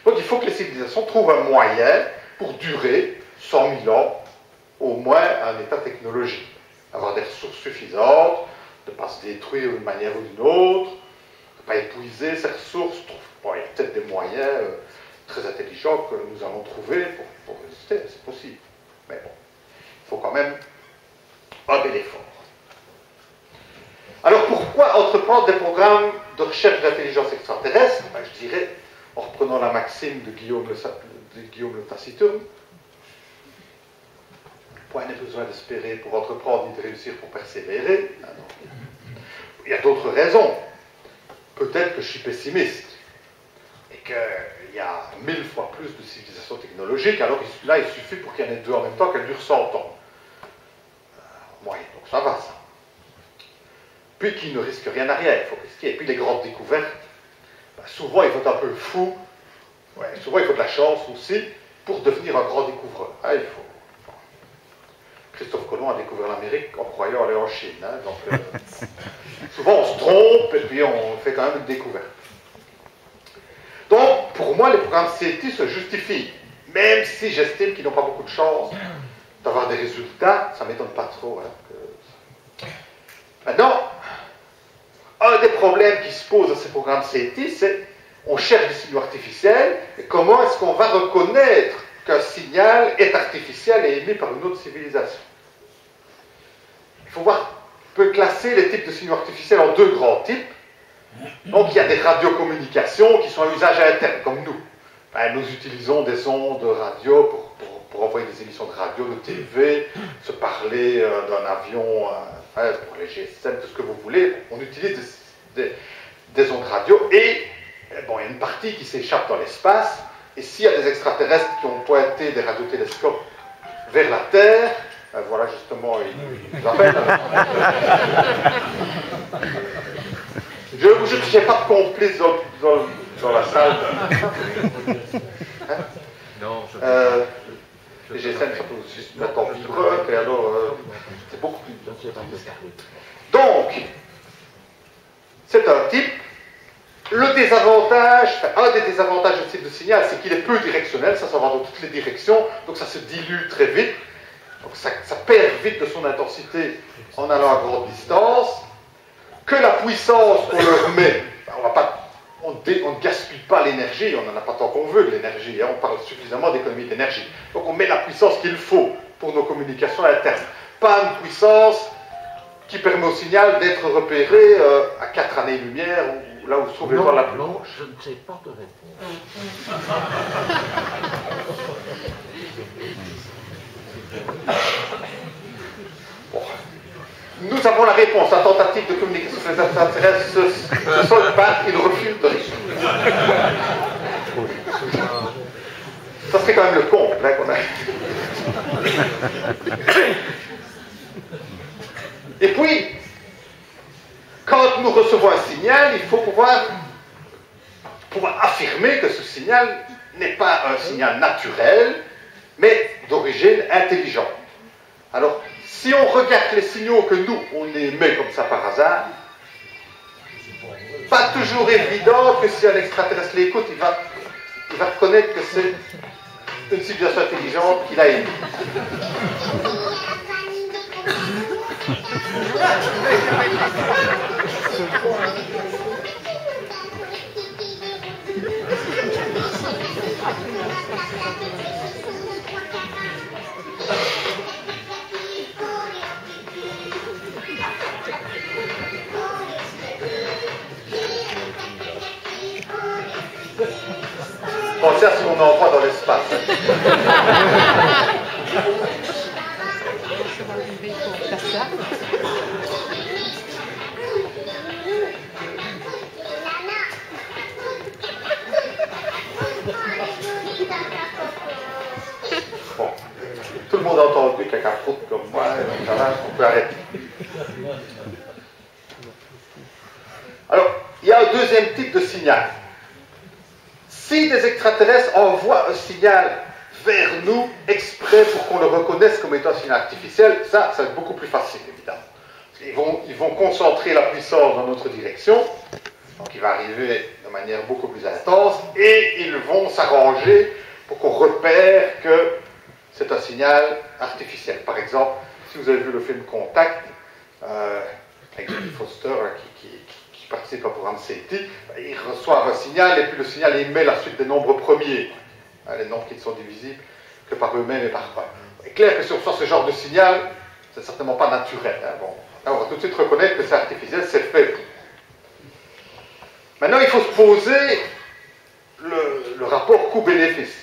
S2: Donc il faut que les civilisations trouvent un moyen pour durer 100 000 ans, au moins à un état technologique. Avoir des ressources suffisantes, de ne pas se détruire d'une manière ou d'une autre, de ne pas épuiser ces ressources. Bon, il y a peut-être des moyens très intelligents que nous allons trouver pour résister, c'est possible. Mais bon, il faut quand même un bel effort. Alors pourquoi entreprendre des programmes de recherche d'intelligence extraterrestre? Je dirais, en reprenant la maxime de Guillaume le Taciturne, point n'est besoin d'espérer pour entreprendre ni de réussir pour persévérer. Il y a d'autres raisons. Peut-être que je suis pessimiste et qu'il y a 1000 fois plus de civilisations technologiques, alors là il suffit pour qu'il y en ait deux en même temps qu'elles durent 100 ans. Moyen, donc ça va ça. Puis qui ne risque rien à rien, il faut risquer. Et puis les grandes découvertes, souvent il faut être un peu fou, souvent il faut de la chance aussi, pour devenir un grand découvreur. Christophe Colomb a découvert l'Amérique en croyant aller en Chine. Donc, souvent on se trompe et puis on fait quand même une découverte. Donc, pour moi, les programmes CETI se justifient, même si j'estime qu'ils n'ont pas beaucoup de chance d'avoir des résultats, ça ne m'étonne pas trop. Maintenant, un des problèmes qui se pose à ces programmes CETI, c'est on cherche des signaux artificiels, et comment est-ce qu'on va reconnaître qu'un signal est artificiel et émis par une autre civilisation? Il faut voir, on peut classer les types de signaux artificiels en deux grands types. Donc il y a des radiocommunications qui sont à usage interne, comme nous. Nous utilisons des ondes radio pour envoyer des émissions de radio, de TV, se parler d'un avion, pour les GSM, tout ce que vous voulez. On utilise des ondes radio et bon, il y a une partie qui s'échappe dans l'espace. Et s'il y a des extraterrestres qui ont pointé des radiotélescopes vers la Terre, voilà justement, ils nous appellent. Je n'ai pas de complice dans la salle.
S3: Non,
S2: les GSM sont juste mettre en vibreur, et alors c'est beaucoup plus. Donc, c'est un type. Le désavantage, un des désavantages de ce type de signal, c'est qu'il est peu directionnel, ça va dans toutes les directions, donc ça se dilue très vite, donc ça perd vite de son intensité en allant à grande distance, que la puissance qu'on leur met, on ne gaspille pas l'énergie, on n'en a pas tant qu'on veut de l'énergie, on parle suffisamment d'économie d'énergie, donc on met la puissance qu'il faut pour nos communications internes, pas une puissance qui permet au signal d'être repéré à 4 années-lumière, là où se trouve l'étoile la plus proche.
S3: Je ne sais pas te répondre.
S2: Bon. Nous avons la réponse. La tentative de communication sur les extraterrestres se solde par une refus de répondre. Ça serait quand même le comble qu'on a. Et puis, quand nous recevons un signal, il faut pouvoir affirmer que ce signal n'est pas un signal naturel, mais d'origine intelligente. Alors, si on regarde les signaux que nous, on émet comme ça par hasard, pas toujours évident que si un extraterrestre l'écoute, il va reconnaître que c'est une civilisation intelligente qu'il a émise. Pensez à ce qu'on envoie dans l'espace. Bon, tout le monde a entendu quelqu'un frotte comme moi, ça va, on peut arrêter. Alors, il y a un deuxième type de signal. Si des extraterrestres envoient un signal vers nous exprès pour qu'on le reconnaisse comme étant un signal artificiel, ça va être beaucoup plus facile, évidemment. Ils vont concentrer la puissance dans notre direction, donc il va arriver de manière beaucoup plus intense, et ils vont s'arranger pour qu'on repère que c'est un signal artificiel. Par exemple, si vous avez vu le film Contact, avec Jodie Foster, qui participe au programme SETI, ils reçoivent un signal, et puis le signal émet la suite des nombres premiers, les nombres qui ne sont divisibles que par eux-mêmes et par eux. Il est clair que si on reçoit ce genre de signal, c'est certainement pas naturel. Bon, là, on va tout de suite reconnaître que c'est artificiel, c'est fait. Maintenant, il faut se poser le rapport coût-bénéfice.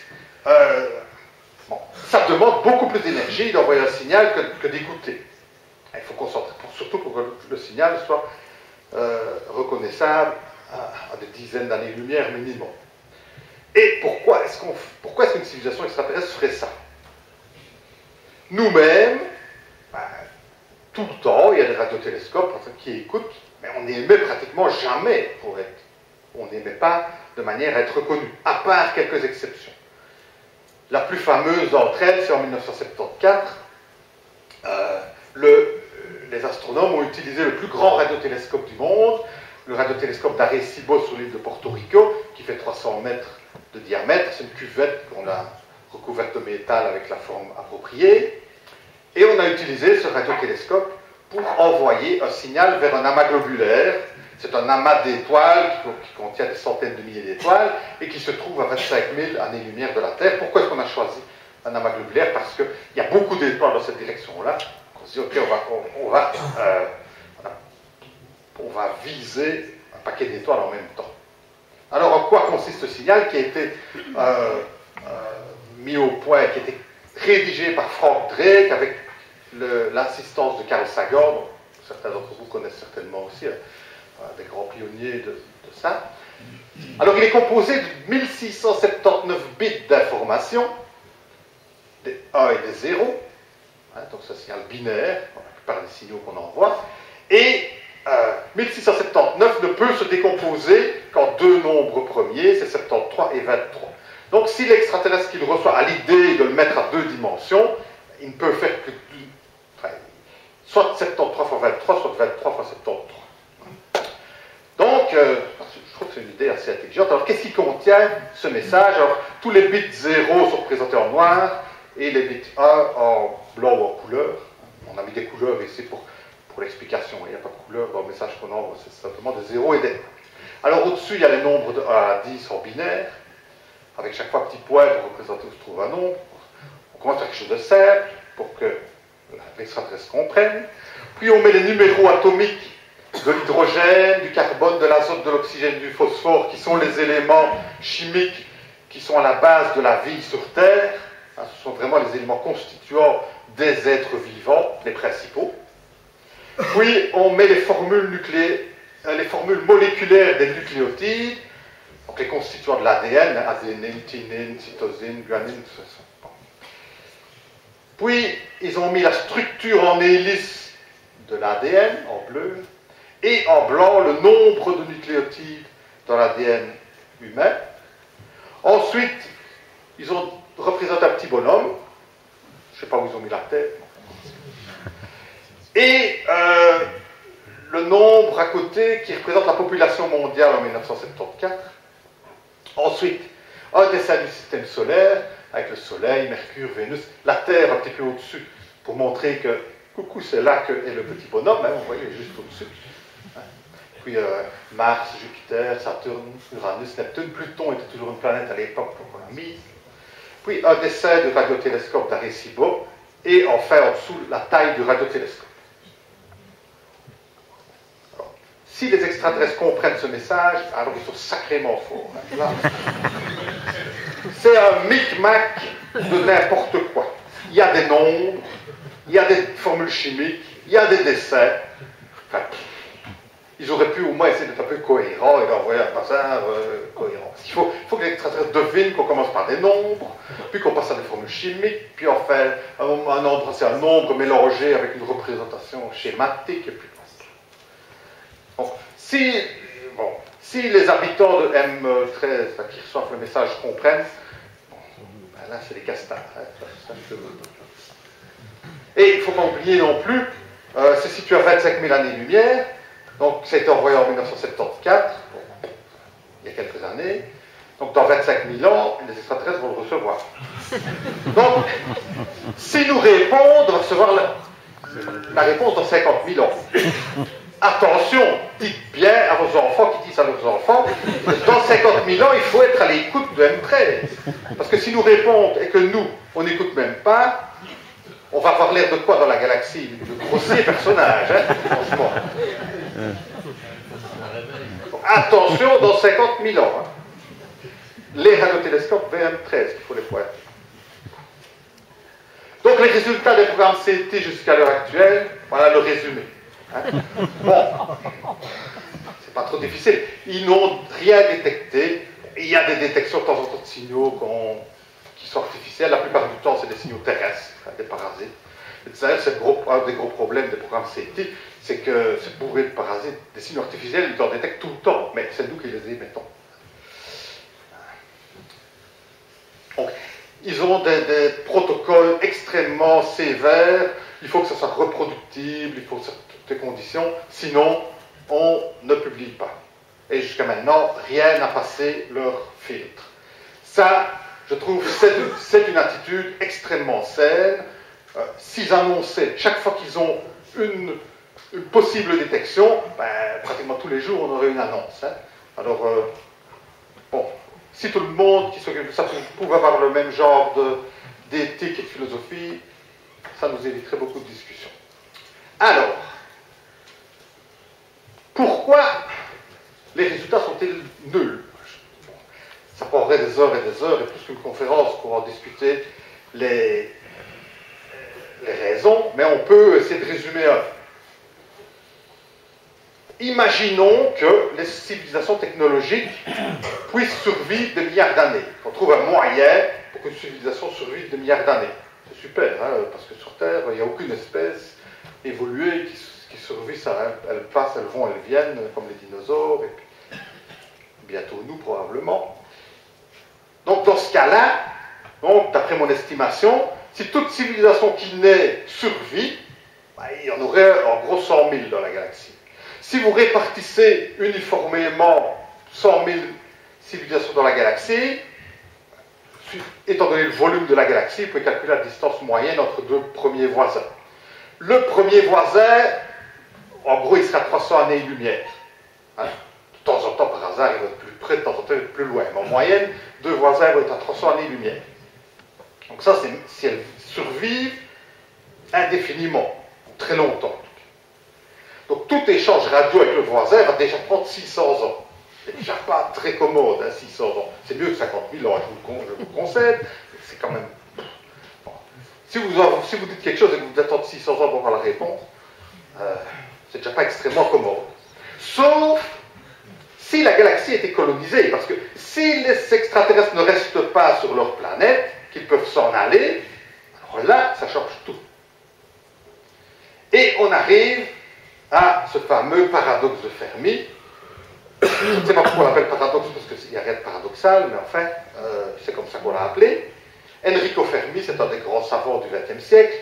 S2: Bon, ça demande beaucoup plus d'énergie d'envoyer un signal que d'écouter. Il faut concentrer, surtout pour que le signal soit reconnaissable à des dizaines d'années-lumière minimum. Et pourquoi est-ce qu'une civilisation extraterrestre ferait ça? Nous-mêmes, tout le temps, il y a des radiotélescopes qui écoutent, mais on n'émet pratiquement jamais on n'émet pas de manière à être reconnu, à part quelques exceptions. La plus fameuse d'entre elles, c'est en 1974, les astronomes ont utilisé le plus grand radiotélescope du monde, le radiotélescope d'Arecibo sur l'île de Porto Rico, qui fait 300 mètres de diamètre. C'est une cuvette qu'on a recouverte de métal avec la forme appropriée. Et on a utilisé ce radiotélescope pour envoyer un signal vers un amas globulaire. C'est un amas d'étoiles qui contient des centaines de milliers d'étoiles et qui se trouve à 25 000 années-lumière de la Terre. Pourquoi est-ce qu'on a choisi un amas globulaire? Parce qu'il y a beaucoup d'étoiles dans cette direction-là. On se dit, ok, on va viser un paquet d'étoiles en même temps. Alors, en quoi consiste ce signal qui a été mis au point, qui a été rédigé par Frank Drake avec l'assistance de Carl Sagan, dont certains d'entre vous connaissent certainement aussi, des grands pionniers de ça. Alors, il est composé de 1679 bits d'information, des 1 et des 0, donc c'est un signal binaire, dans la plupart des signaux qu'on envoie, et 1679 ne peut se décomposer qu'en deux nombres premiers, c'est 73 et 23. Donc si l'extraterrestre qu'il reçoit a l'idée de le mettre à deux dimensions, il ne peut faire que soit 73 fois 23, soit 23 fois 73. Donc, je trouve que c'est une idée assez intelligente. Alors, qu'est-ce qui contient ce message? Alors, tous les bits 0 sont représentés en noir, et les bits 1 en blanc ou en couleur. On a mis des couleurs ici pour l'explication. Il n'y a pas de couleur dans le message qu'on envoie, c'est simplement des 0 et des 1. Alors, au-dessus, il y a les nombres de 1 à 10 en binaire, avec chaque fois un petit point pour représenter où se trouve un nombre. On commence par quelque chose de simple, pour que l'extraterrestre comprenne. Puis, on met les numéros atomiques de l'hydrogène, du carbone, de l'azote, de l'oxygène, du phosphore, qui sont les éléments chimiques qui sont à la base de la vie sur Terre. Ce sont vraiment les éléments constituants des êtres vivants, les principaux. Puis, on met les formules moléculaires des nucléotides, donc les constituants de l'ADN, adénine, thymine, cytosine, guanine, tout ça. Puis, ils ont mis la structure en hélice de l'ADN, en bleu, et en blanc, le nombre de nucléotides dans l'ADN humain. Ensuite, ils ont représenté un petit bonhomme Je ne sais pas où ils ont mis la Terre. Et le nombre à côté qui représente la population mondiale en 1974. Ensuite, un dessin du système solaire, avec le Soleil, Mercure, Vénus, la Terre un petit peu au-dessus, pour montrer que, coucou, c'est là que est le petit bonhomme, hein, vous voyez, juste au-dessus. Puis Mars, Jupiter, Saturne, Uranus, Neptune, Pluton était toujours une planète à l'époque qu'on a mise. Puis un dessin du radiotélescope d'Arecibo, et enfin en dessous la taille du radiotélescope. Alors, si les extraterrestres comprennent ce message, alors ils sont sacrément forts. Hein. C'est un micmac de n'importe quoi. Il y a des nombres, il y a des formules chimiques, il y a des dessins. Enfin, ils auraient pu au moins essayer d'être un peu cohérents et d'envoyer un bazar cohérent. Il faut que les extraterrestres devinent qu'on commence par des nombres, puis qu'on passe à des formules chimiques, puis on fait un nombre, c'est un nombre mélangé avec une représentation schématique, et puis bon. Si les habitants de M13 qui reçoivent le message comprennent, ben là c'est des castars. Hein, et il ne faut pas oublier non plus, c'est situé à 25 000 années-lumière. Donc, ça a été envoyé en 1974, il y a quelques années. Donc, dans 25 000 ans, les extraterrestres vont le recevoir. Donc, s'ils nous répondent, on va recevoir la réponse dans 50 000 ans. Attention, dites bien à vos enfants qui disent à leurs enfants, dans 50 000 ans, il faut être à l'écoute de M13. Parce que s'ils nous répondent et que nous, on n'écoute même pas, on va avoir l'air de quoi dans la galaxie? De grossier personnage, hein, franchement. Attention, dans 50 000 ans. Hein. Les radiotélescopes VM13, il faut les pointer. Donc les résultats des programmes CT jusqu'à l'heure actuelle, voilà le résumé. Hein. Bon, c'est pas trop difficile. Ils n'ont rien détecté. Il y a des détections de temps en temps de signaux qui sont artificiels. La plupart du temps, c'est des signaux terrestres, hein, des parasites. D'ailleurs, c'est un des gros problèmes des programmes CT, c'est que c'est bourré de parasites. Des signaux artificiels, ils en détectent tout le temps, mais c'est nous qui les émettons. Donc, ils ont des protocoles extrêmement sévères. Il faut que ça soit reproductible, il faut toutes les conditions, sinon on ne publie pas. Et jusqu'à maintenant, rien n'a passé leur filtre. Ça, je trouve, c'est une attitude extrêmement saine. S'ils annonçaient, chaque fois qu'ils ont une possible détection, ben, pratiquement tous les jours, on aurait une annonce. Hein. Alors, bon, si tout le monde qui s'occupe de ça pouvait avoir le même genre d'éthique et de philosophie, ça nous éviterait beaucoup de discussions. Alors, pourquoi les résultats sont-ils nuls? Ça prendrait des heures et plus qu'une conférence pour en discuter les raisons, mais on peut essayer de résumer un peu. Imaginons que les civilisations technologiques puissent survivre des milliards d'années. On trouve un moyen pour qu'une civilisation survive des milliards d'années. C'est super, hein, parce que sur Terre, il n'y a aucune espèce évoluée qui survit. Elles passent, elles vont, elles viennent, comme les dinosaures, et puis bientôt nous probablement. Donc dans ce cas-là, d'après mon estimation, si toute civilisation qui naît survit, ben, il y en aurait en gros 100 000 dans la galaxie. Si vous répartissez uniformément 100 000 civilisations dans la galaxie, étant donné le volume de la galaxie, vous pouvez calculer la distance moyenne entre deux premiers voisins. Le premier voisin, en gros, il sera à 300 années-lumière. Hein? De temps en temps, par hasard, il va être plus près, de temps en temps, il va être plus loin. Mais en moyenne, deux voisins vont être à 300 années-lumière. Donc ça, c'est si elles survivent indéfiniment, très longtemps. Donc tout échange radio avec le voisin va déjà prendre 600 ans. C'est déjà pas très commode, hein, 600 ans. C'est mieux que 50 000 ans, je vous concède. C'est quand même... Bon. Si vous dites quelque chose et que vous attendez 600 ans pour avoir la réponse, c'est déjà pas extrêmement commode. Sauf si la galaxie était colonisée, parce que si les extraterrestres ne restent pas sur leur planète, qu'ils peuvent s'en aller, alors là, ça change tout. Et on arrive à ce fameux paradoxe de Fermi. Je ne sais pas pourquoi on l'appelle paradoxe, parce qu'il n'y a rien de paradoxal, mais enfin, c'est comme ça qu'on l'a appelé. Enrico Fermi, c'est un des grands savants du XXe siècle,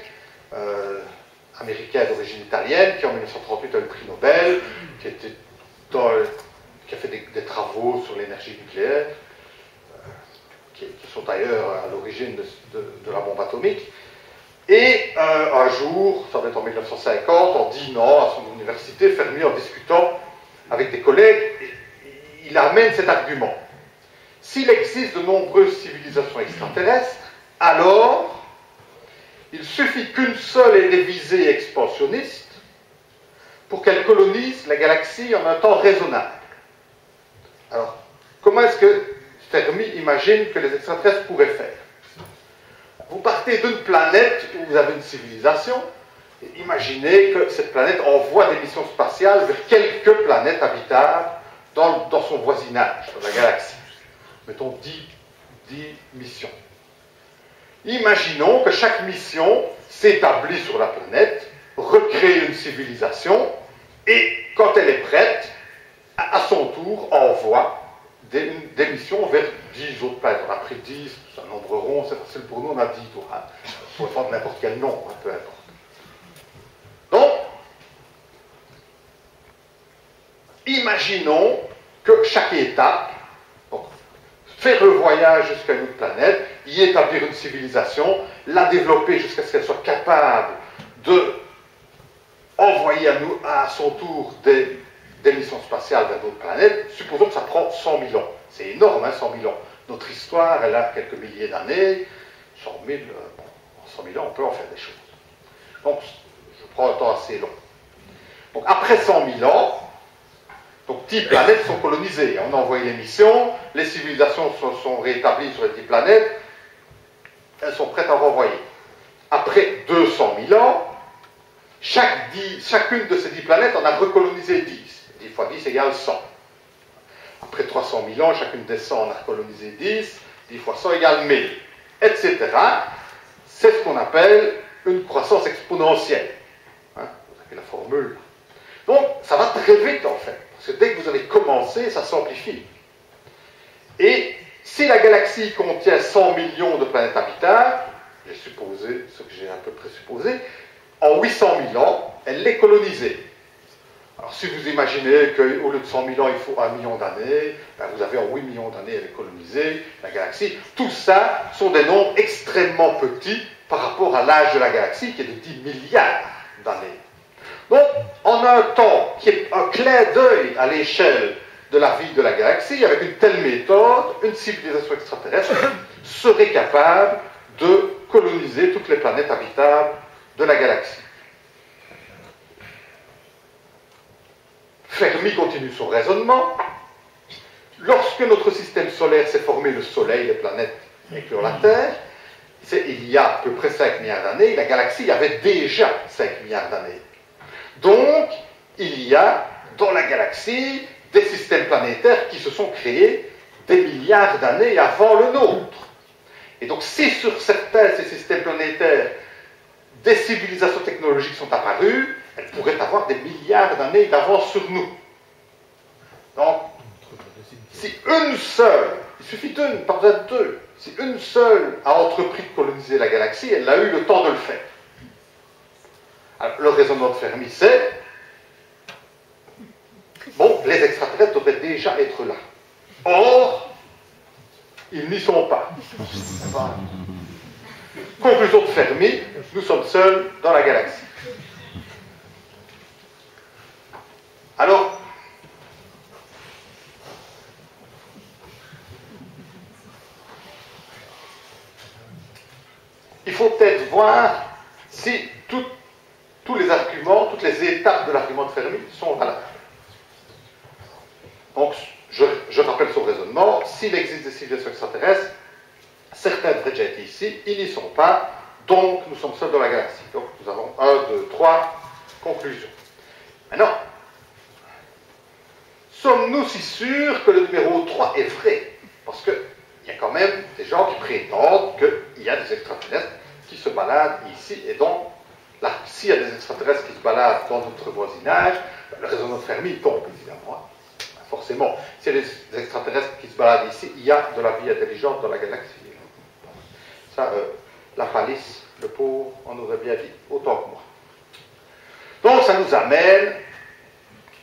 S2: américain d'origine italienne, qui en 1938 a eu le prix Nobel, qui a fait des travaux sur l'énergie nucléaire, qui sont d'ailleurs à l'origine de la bombe atomique. Et un jour, ça va être en 1950, en dînant à son université, Fermi, en discutant avec des collègues, il amène cet argument. S'il existe de nombreuses civilisations extraterrestres, alors il suffit qu'une seule ait des visées expansionnistes pour qu'elle colonise la galaxie en un temps raisonnable. Alors, comment est-ce que Fermi imagine que les extraterrestres pourraient faire? Vous partez d'une planète où vous avez une civilisation, et imaginez que cette planète envoie des missions spatiales vers quelques planètes habitables dans son voisinage, dans la galaxie. Mettons 10 missions. Imaginons que chaque mission s'établit sur la planète, recrée une civilisation, et quand elle est prête, à son tour envoie des missions vers 10 autres planètes. On a pris 10, c'est un nombre rond, c'est facile pour nous, on a 10 tours. Hein. On pourrait prendre n'importe quel nombre, peu importe. Donc, imaginons que chaque étape, donc, faire le voyage jusqu'à une autre planète, y établir une civilisation, la développer jusqu'à ce qu'elle soit capable de envoyer à son tour des missions spatiales vers d'autres planètes, supposons que ça prend 100 000 ans. C'est énorme, hein, 100 000 ans. Notre histoire, elle a quelques milliers d'années. 100 000, en 100 000 ans, on peut en faire des choses. Donc, je prends un temps assez long. Donc, après 100 000 ans, donc 10 planètes sont colonisées. On a envoyé les missions, les civilisations sont réétablies sur les 10 planètes, elles sont prêtes à renvoyer. Après 200 000 ans, chacune de ces 10 planètes en a recolonisé 10. 10 fois 10 égale 100. Après 300 000 ans, chacune des 100 en a recolonisé 10. 10 fois 100 égale 1000. Etc. C'est ce qu'on appelle une croissance exponentielle. Hein, vous avez la formule. Donc, ça va très vite en fait. Parce que dès que vous avez commencé, ça s'amplifie. Et si la galaxie contient 100 millions de planètes habitables, j'ai supposé ce que j'ai à peu près supposé, en 800 000 ans, elle l'est colonisée. Alors si vous imaginez qu'au lieu de 100 000 ans, il faut 1 million d'années, ben vous avez en 8 millions d'années, elle est colonisée, la galaxie. Tout ça sont des nombres extrêmement petits par rapport à l'âge de la galaxie, qui est de 10 milliards d'années. Donc, en un temps qui est un clin d'œil à l'échelle de la vie de la galaxie, avec une telle méthode, une civilisation extraterrestre serait capable de coloniser toutes les planètes habitables de la galaxie. Fermi continue son raisonnement. Lorsque notre système solaire s'est formé, le Soleil, les planètes incluant la Terre, il y a à peu près 5 milliards d'années, la galaxie avait déjà 5 milliards d'années. Donc, il y a dans la galaxie des systèmes planétaires qui se sont créés des milliards d'années avant le nôtre. Et donc, si sur certains de ces systèmes planétaires, des civilisations technologiques sont apparues, elles pourraient avoir des milliards d'années d'avance sur nous. Donc, si une seule, il suffit d'une, pas besoin de deux, si une seule a entrepris de coloniser la galaxie, elle a eu le temps de le faire. Alors, le raisonnement de Fermi, c'est, bon, les extraterrestres devraient déjà être là. Or, ils n'y sont pas. Conclusion de Fermi, nous sommes seuls dans la galaxie. Alors, il faut peut-être voir si tous les arguments, toutes les étapes de l'argument de Fermi sont valables. Donc, je rappelle son raisonnement. S'il existe des civilisations extraterrestres, certains devraient déjà être ici, ils n'y sont pas, donc nous sommes seuls dans la galaxie. Donc, nous avons 1, 2, 3 conclusions. Maintenant, sommes-nous si sûrs que le numéro 3 est vrai? Parce qu'il y a quand même des gens qui prétendent qu'il y a des extraterrestres qui se baladent ici, et donc, là, s'il y a des extraterrestres qui se baladent dans notre voisinage, le raisonnement de Fermi tombe, évidemment. Forcément, s'il y a des extraterrestres qui se baladent ici, il y a de la vie intelligente dans la galaxie. Ça, la palisse, le pauvre, en aurait bien dit autant que moi. Donc ça nous amène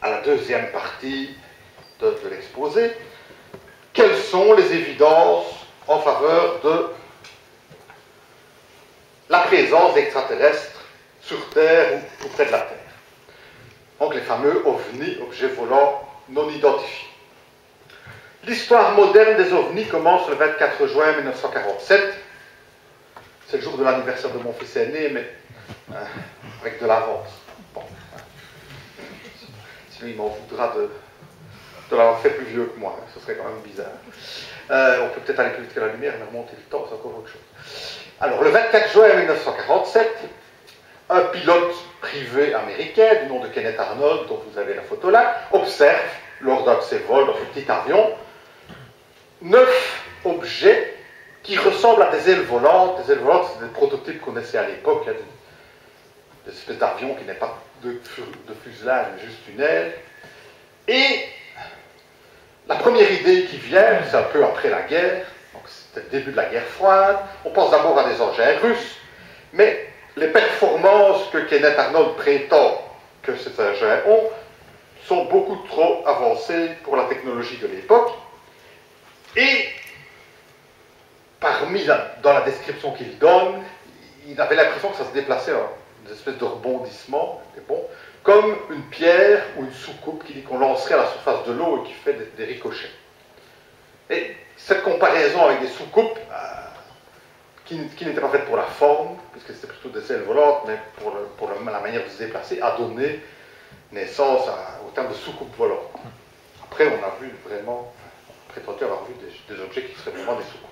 S2: à la deuxième partie de l'exposé. Quelles sont les évidences en faveur de la présence d'extraterrestres sur Terre ou près de la Terre? Donc les fameux ovnis, objets volants non identifiés. L'histoire moderne des ovnis commence le 24 juin 1947. C'est le jour de l'anniversaire de mon fils aîné, mais avec de l'avance. Bon. Sinon, il m'en voudra de l'avoir fait plus vieux que moi. Ce serait quand même bizarre. On peut peut-être aller plus vite que la lumière, mais remonter le temps, c'est encore autre chose. Alors, le 24 juin 1947, un pilote privé américain du nom de Kenneth Arnold, dont vous avez la photo là, observe, lors d'un de ses vols dans ce petit avion, 9 objets qui ressemblent à des ailes volantes. Des ailes volantes, c'est des prototypes qu'on connaissait à l'époque, des espèces d'avions qui n'aient pas de fuselage, mais juste une aile. Et la première idée qui vient, c'est un peu après la guerre, donc c'était le début de la guerre froide. On pense d'abord à des engins russes, mais les performances que Kenneth Arnold prétend que ces engins ont sont beaucoup trop avancées pour la technologie de l'époque. Et dans la description qu'il donne, il avait l'impression que ça se déplaçait en une espèce de rebondissement, comme une pierre ou une soucoupe qu'on lancerait à la surface de l'eau et qui fait des ricochets. Et cette comparaison avec des soucoupes, qui n'étaient pas faites pour la forme, puisque c'était plutôt des ailes volantes, mais pour la manière de se déplacer, a donné naissance au terme de soucoupe volante. Après, on a vu vraiment, prétendu avoir vu des objets qui seraient vraiment des soucoupes.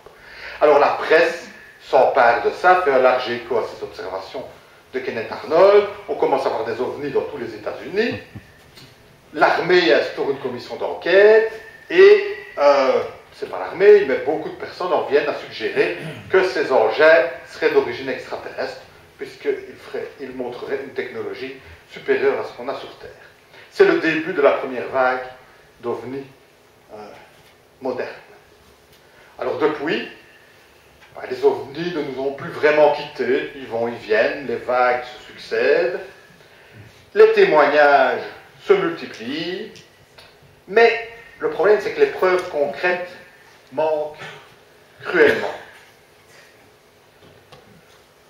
S2: Alors la presse s'empare de ça, fait un large écho à ces observations de Kenneth Arnold. On commence à avoir des ovnis dans tous les États-Unis. L'armée instaure une commission d'enquête et c'est pas l'armée, mais beaucoup de personnes en viennent à suggérer que ces engins seraient d'origine extraterrestre, puisqu'ils montreraient une technologie supérieure à ce qu'on a sur Terre. C'est le début de la première vague d'ovnis modernes. Alors depuis, les ovnis ne nous ont plus vraiment quittés, ils vont, ils viennent, les vagues se succèdent, les témoignages se multiplient, mais le problème c'est que les preuves concrètes manquent cruellement.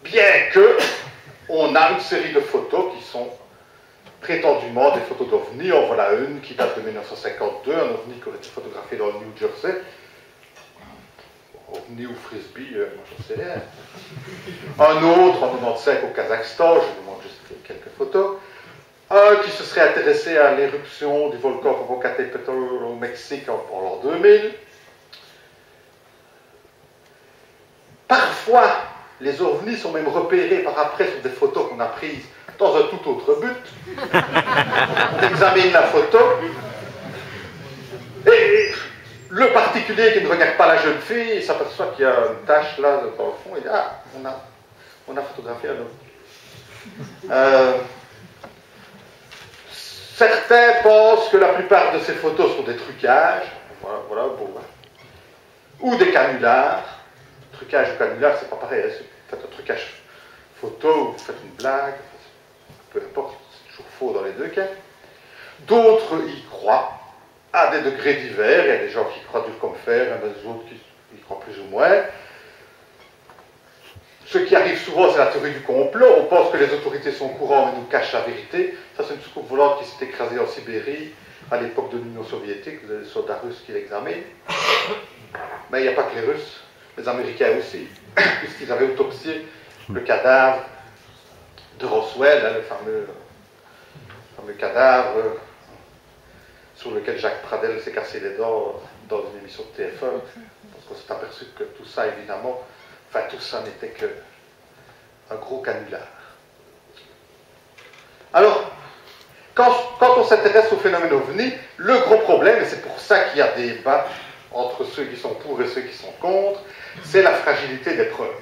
S2: Bien que on a une série de photos qui sont prétendument des photos d'ovnis, en voilà une qui date de 1952, un ovni qui aurait été photographié dans le New Jersey. OVNI ou frisbee, moi je ne sais rien. Un autre en 1995 au Kazakhstan, je vous montre juste quelques photos. Un qui se serait intéressé à l'éruption du volcan Popocatépetl au Mexique en l'an 2000. Parfois, les ovnis sont même repérés par après sur des photos qu'on a prises dans un tout autre but. On examine la photo et le particulier qui ne regarde pas la jeune fille, il s'aperçoit qu'il y a une tache là dans le fond, il dit « Ah, on a photographié un homme. » Certains pensent que la plupart de ces photos sont des trucages, voilà, bon, ou des canulars. Trucage ou canular, c'est pas pareil, hein. Faites un trucage photo ou vous faites une blague, peu importe, c'est toujours faux dans les deux cas. D'autres y croient, à des degrés divers. Il y a des gens qui croient dur comme fer, il y en a des autres qui y croient plus ou moins. Ce qui arrive souvent, c'est la théorie du complot. On pense que les autorités sont au courant mais nous cachent la vérité. Ça, c'est une soucoupe volante qui s'est écrasée en Sibérie à l'époque de l'Union soviétique. Vous avez des soldats russes qui l'examinent. Mais il n'y a pas que les Russes, les Américains aussi, puisqu'ils avaient autopsié le cadavre de Roswell, hein, le fameux cadavre sur lequel Jacques Pradel s'est cassé les dents dans une émission de TF1, parce qu'on s'est aperçu que tout ça, évidemment, tout ça n'était qu'un gros canular. Alors, quand on s'intéresse au phénomène OVNI, le gros problème, et c'est pour ça qu'il y a débat entre ceux qui sont pour et ceux qui sont contre, c'est la fragilité des preuves.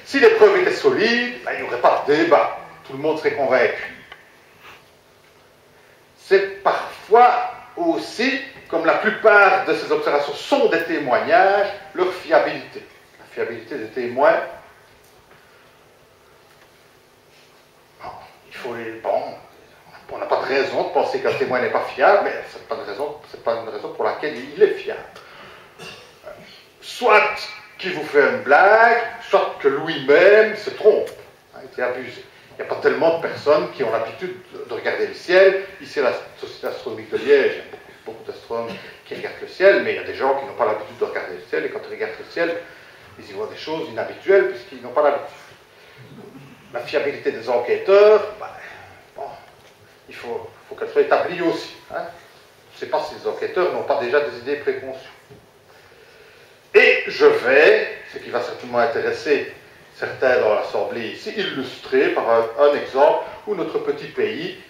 S2: Si les preuves étaient solides, il n'y aurait pas de débat. Tout le monde serait convaincu. C'est parfois aussi, comme la plupart de ces observations sont des témoignages, leur fiabilité. La fiabilité des témoins bon, on n'a pas de raison de penser qu'un témoin n'est pas fiable, mais ce n'est pas une raison pour laquelle il est fiable. Soit qu'il vous fait une blague, soit que lui-même se trompe, il est abusé. Il n'y a pas tellement de personnes qui ont l'habitude de regarder le ciel. Ici, à la Société astronomique de Liège, il y a beaucoup d'astronomes qui regardent le ciel, mais il y a des gens qui n'ont pas l'habitude de regarder le ciel, et quand ils regardent le ciel, ils y voient des choses inhabituelles, puisqu'ils n'ont pas l'habitude. La fiabilité des enquêteurs, bon, il faut qu'elle soit établie aussi. Je ne sais pas si les enquêteurs n'ont pas déjà des idées préconçues. Et je vais, ce qui va certainement intéresser certains dans l'Assemblée ici, illustrer par un exemple où notre petit pays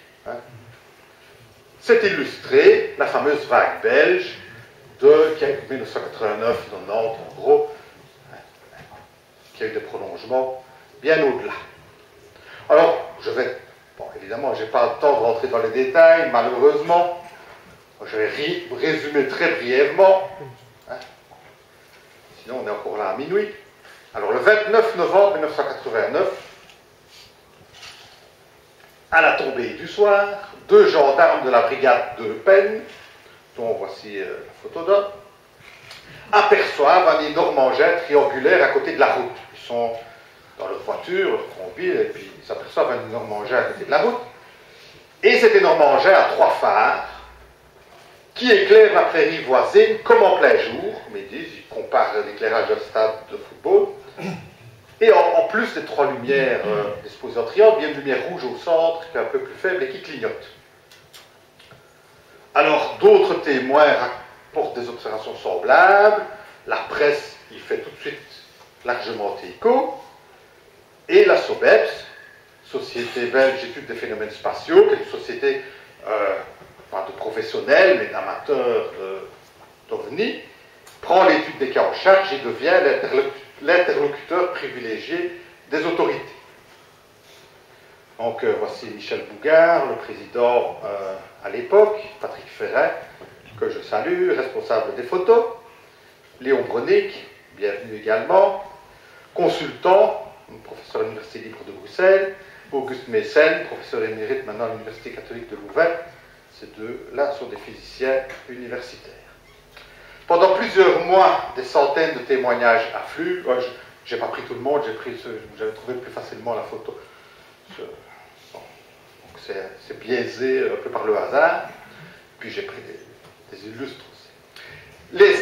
S2: s'est illustré, la fameuse vague belge de 1989-90 en gros, qui a eu des prolongements bien au-delà. Alors, bon, évidemment, je n'ai pas le temps de rentrer dans les détails, malheureusement. Je vais résumer très brièvement. Sinon, on est encore là à minuit. Alors, le 29 novembre 1989, à la tombée du soir, 2 gendarmes de la brigade de Eupen, dont voici la photo d'un, aperçoivent un énorme engin triangulaire à côté de la route. Ils sont dans leur voiture, leur conduite, et puis ils s'aperçoivent un énorme engin à côté de la route. Et cet énorme engin a 3 phares qui éclairent la prairie voisine comme en plein jour. Mais ils comparent l'éclairage d'un stade de football. Et en plus des 3 lumières disposées en triangle, il y a une lumière rouge au centre qui est un peu plus faible et qui clignote. Alors d'autres témoins rapportent des observations semblables. La presse y fait tout de suite largement écho. Et la SOBEPS, Société belge d'études des phénomènes spatiaux, qui est une société pas de professionnels, mais d'amateurs d'OVNI, prend l'étude des cas en charge et devient l'interlocuteur privilégié des autorités. Donc voici Michel Bougard, le président à l'époque, Patrick Ferret, que je salue, responsable des photos, Léon Bronick, bienvenue également, consultant, professeur à l'Université libre de Bruxelles, Auguste Messen, professeur émérite maintenant à l'Université catholique de Louvain. Ces deux-là sont des physiciens universitaires. Pendant plusieurs mois, des centaines de témoignages affluent. Je n'ai pas pris tout le monde, j'avais trouvé plus facilement la photo. Bon, c'est biaisé un peu par le hasard. Puis j'ai pris des illustres aussi.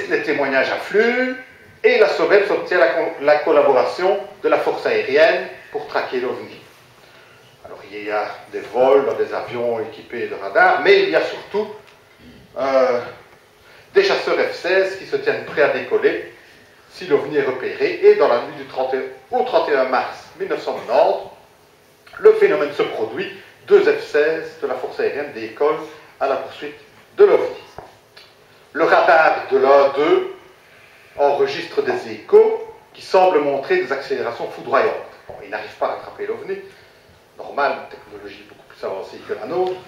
S2: Les témoignages affluent et la SOBEPS obtient la collaboration de la force aérienne pour traquer l'OVNI. Alors il y a des vols dans des avions équipés de radars, mais il y a surtout des chasseurs F-16 qui se tiennent prêts à décoller si l'OVNI est repéré. Et dans la nuit du 31 au 31 mars 1990, le phénomène se produit. 2 F-16 de la force aérienne décollent à la poursuite de l'OVNI. Le radar de l'un d'eux enregistre des échos qui semblent montrer des accélérations foudroyantes. Bon, il n'arrive pas à rattraper l'OVNI. Normal, une technologie beaucoup plus avancée que la nôtre.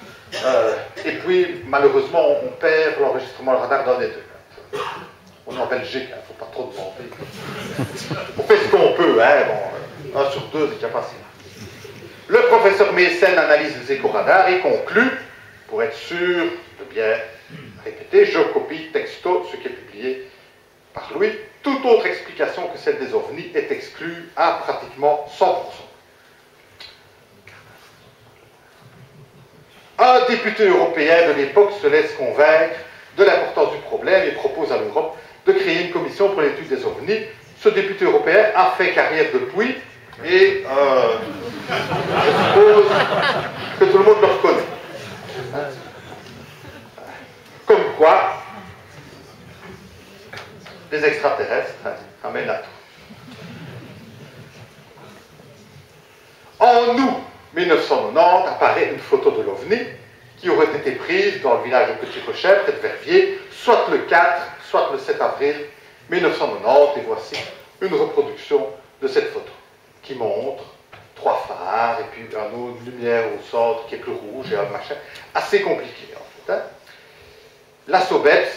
S2: Et puis, malheureusement, on perd l'enregistrement du radar d'un des deux. On est en Belgique, il ne faut pas trop demander. On fait ce qu'on peut, bon, 1 sur 2, c'est déjà facile. Le professeur Messen analyse les écho-radars et conclut, pour être sûr de bien répéter, je copie texto ce qui est publié par lui, toute autre explication que celle des ovnis est exclue à pratiquement 100%. Un député européen de l'époque se laisse convaincre de l'importance du problème et propose à l'Europe de créer une commission pour l'étude des ovnis. Ce député européen a fait carrière depuis et je suppose que tout le monde le reconnaît. Comme quoi, les extraterrestres amènent à tout. En août 1990 apparaît une photo de l'OVNI qui aurait été prise dans le village de Petit Rochet, près de Verviers, soit le 4, soit le 7 avril 1990. Et voici une reproduction de cette photo qui montre 3 phares et puis une lumière au centre qui est plus rouge et un machin assez compliqué en fait. La SOBEPS